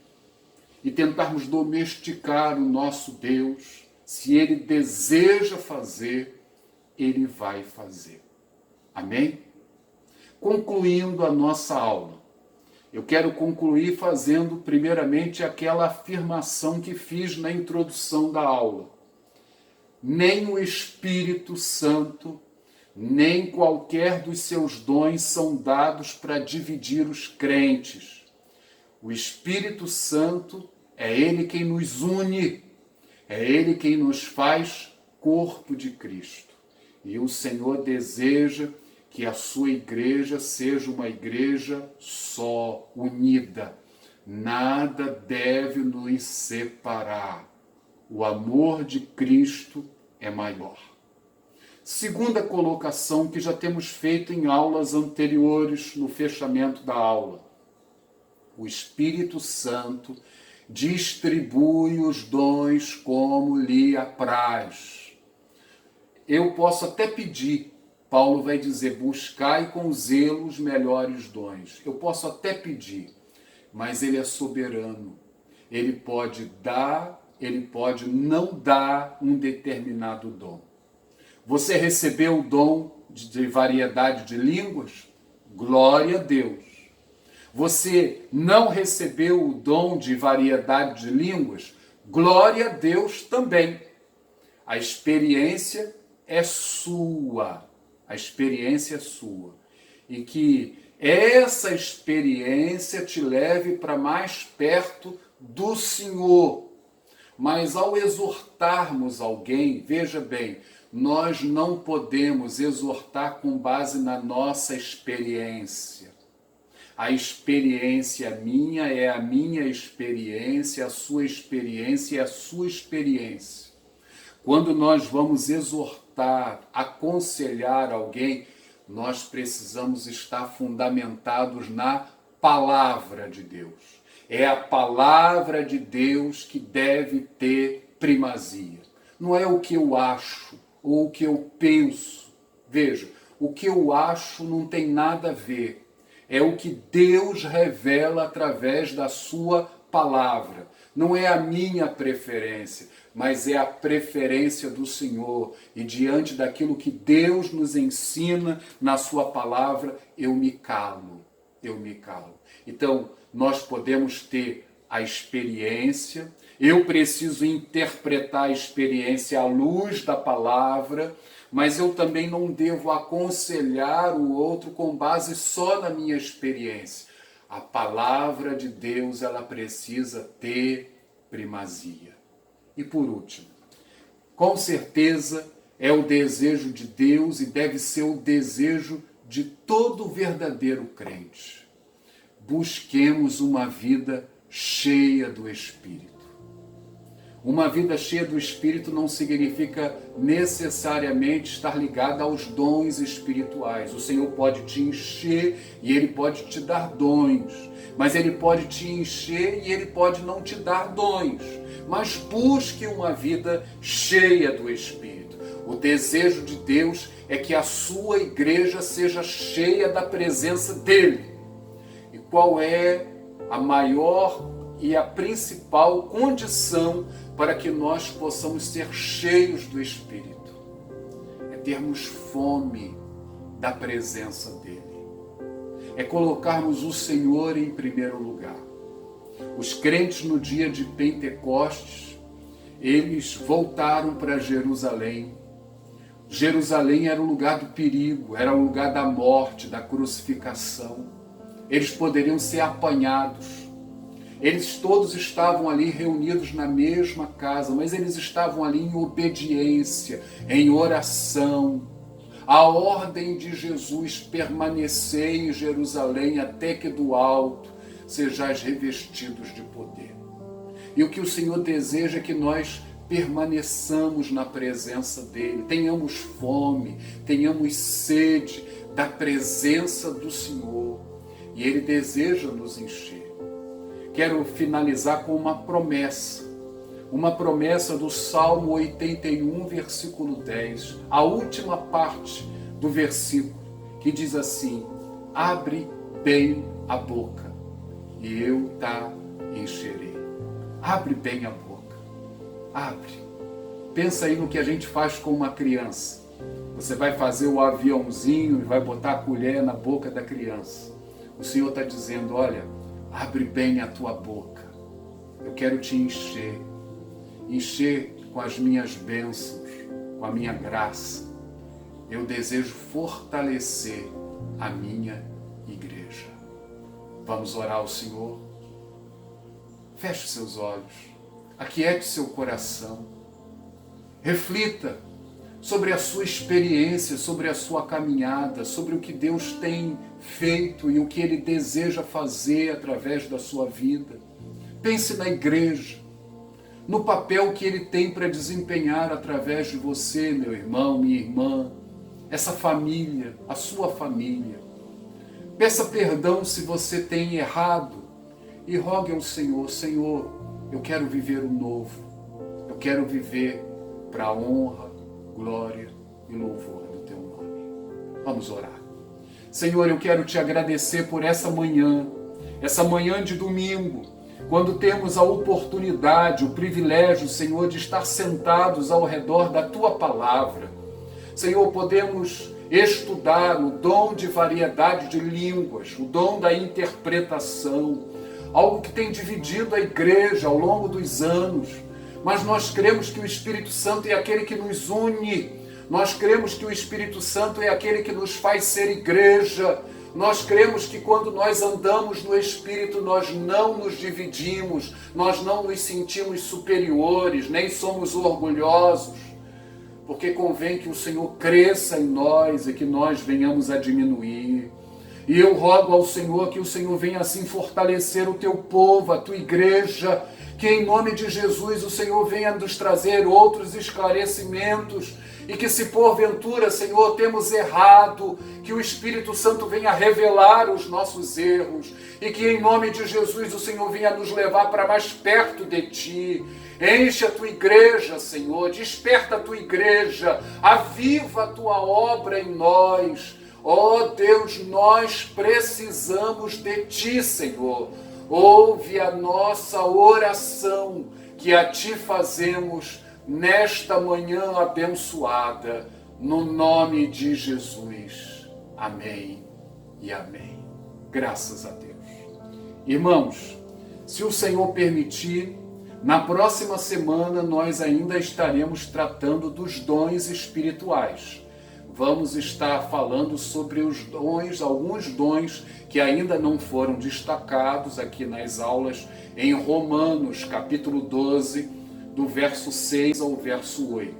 e tentarmos domesticar o nosso Deus. Se Ele deseja fazer, Ele vai fazer. Amém? Concluindo a nossa aula, eu quero concluir fazendo primeiramente aquela afirmação que fiz na introdução da aula. Nem o Espírito Santo, nem qualquer dos seus dons são dados para dividir os crentes. O Espírito Santo é Ele quem nos une, é Ele quem nos faz corpo de Cristo. E o Senhor deseja que a sua igreja seja uma igreja só, unida. Nada deve nos separar. O amor de Cristo é maior. Segunda colocação que já temos feito em aulas anteriores, no fechamento da aula. O Espírito Santo distribui os dons como lhe apraz. Eu posso até pedir, Paulo vai dizer, buscai com zelo os melhores dons. Eu posso até pedir, mas ele é soberano. Ele pode dar, ele pode não dar um determinado dom. Você recebeu o dom de variedade de línguas? Glória a Deus. Você não recebeu o dom de variedade de línguas? Glória a Deus também. A experiência é sua. A experiência é sua. E que essa experiência te leve para mais perto do Senhor. Mas ao exortarmos alguém, veja bem, nós não podemos exortar com base na nossa experiência. A experiência minha é a minha experiência, a sua experiência é a sua experiência. Quando nós vamos exortar, aconselhar alguém, nós precisamos estar fundamentados na palavra de Deus. É a palavra de Deus que deve ter primazia. Não é o que eu acho ou o que eu penso. Veja, o que eu acho não tem nada a ver. É o que Deus revela através da sua palavra. Não é a minha preferência, mas é a preferência do Senhor. E diante daquilo que Deus nos ensina na sua palavra, eu me calo. Eu me calo. Então, nós podemos ter a experiência, eu preciso interpretar a experiência à luz da palavra, mas eu também não devo aconselhar o outro com base só na minha experiência. A palavra de Deus, ela precisa ter primazia. E por último, com certeza é o desejo de Deus e deve ser o desejo de todo verdadeiro crente. Busquemos uma vida cheia do Espírito. Uma vida cheia do Espírito não significa necessariamente estar ligada aos dons espirituais. O Senhor pode te encher e Ele pode te dar dons. Mas Ele pode te encher e Ele pode não te dar dons. Mas busque uma vida cheia do Espírito. O desejo de Deus é que a sua igreja seja cheia da presença dEle. E qual é a maior e a principal condição para que nós possamos ser cheios do Espírito? É termos fome da presença dEle. É colocarmos o Senhor em primeiro lugar. Os crentes no dia de Pentecostes, eles voltaram para Jerusalém. Jerusalém era o lugar do perigo, era o lugar da morte, da crucificação. Eles poderiam ser apanhados. Eles todos estavam ali reunidos na mesma casa, mas eles estavam ali em obediência, em oração. A ordem de Jesus: permanecei em Jerusalém até que do alto sejais revestidos de poder. E o que o Senhor deseja é que nós permaneçamos na presença dEle, tenhamos fome, tenhamos sede da presença do Senhor. E Ele deseja nos encher. Quero finalizar com uma promessa do Salmo 81, versículo 10, a última parte do versículo, que diz assim: abre bem a boca e eu te encherei. Abre bem a boca, abre. Pensa aí no que a gente faz com uma criança. Você vai fazer o aviãozinho e vai botar a colher na boca da criança. O Senhor está dizendo: olha, abre bem a tua boca. Eu quero te encher com as minhas bênçãos, com a minha graça. Eu desejo fortalecer a minha igreja. Vamos orar ao Senhor? Feche seus olhos, aquiete seu coração, reflita sobre a sua experiência, sobre a sua caminhada, sobre o que Deus tem feito e o que Ele deseja fazer através da sua vida. Pense na igreja, no papel que Ele tem para desempenhar através de você, meu irmão, minha irmã, essa família, a sua família. Peça perdão se você tem errado e rogue ao Senhor: Senhor, eu quero viver o novo, eu quero viver para a honra, glória e louvor do Teu nome. Vamos orar. Senhor, eu quero Te agradecer por essa manhã de domingo, quando temos a oportunidade, o privilégio, Senhor, de estar sentados ao redor da Tua palavra. Senhor, podemos estudar o dom de variedade de línguas, o dom da interpretação, algo que tem dividido a igreja ao longo dos anos. Mas nós cremos que o Espírito Santo é aquele que nos une. Nós cremos que o Espírito Santo é aquele que nos faz ser igreja. Nós cremos que quando nós andamos no Espírito, nós não nos dividimos, nós não nos sentimos superiores, nem somos orgulhosos, porque convém que o Senhor cresça em nós e que nós venhamos a diminuir. E eu rogo ao Senhor que o Senhor venha assim fortalecer o Teu povo, a Tua igreja, que em nome de Jesus o Senhor venha nos trazer outros esclarecimentos e que se porventura, Senhor, temos errado, que o Espírito Santo venha revelar os nossos erros e que em nome de Jesus o Senhor venha nos levar para mais perto de Ti. Enche a Tua igreja, Senhor, desperta a Tua igreja, aviva a Tua obra em nós. Ó Deus, nós precisamos de Ti, Senhor. Ouve a nossa oração que a Ti fazemos nesta manhã abençoada, no nome de Jesus. Amém e amém. Graças a Deus. Irmãos, se o Senhor permitir, na próxima semana nós ainda estaremos tratando dos dons espirituais. vamos estar falando sobre os dons, alguns dons que ainda não foram destacados aqui nas aulas em Romanos, capítulo 12, do verso 6 ao verso 8.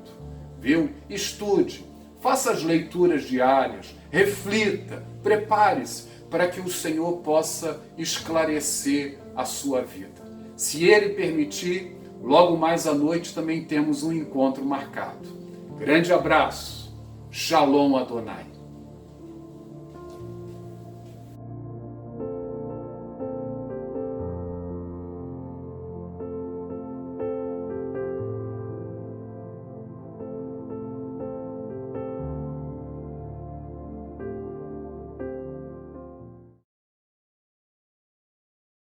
Viu? Estude, faça as leituras diárias, reflita, prepare-se para que o Senhor possa esclarecer a sua vida. Se Ele permitir, logo mais à noite também temos um encontro marcado. Grande abraço. Shalom Adonai.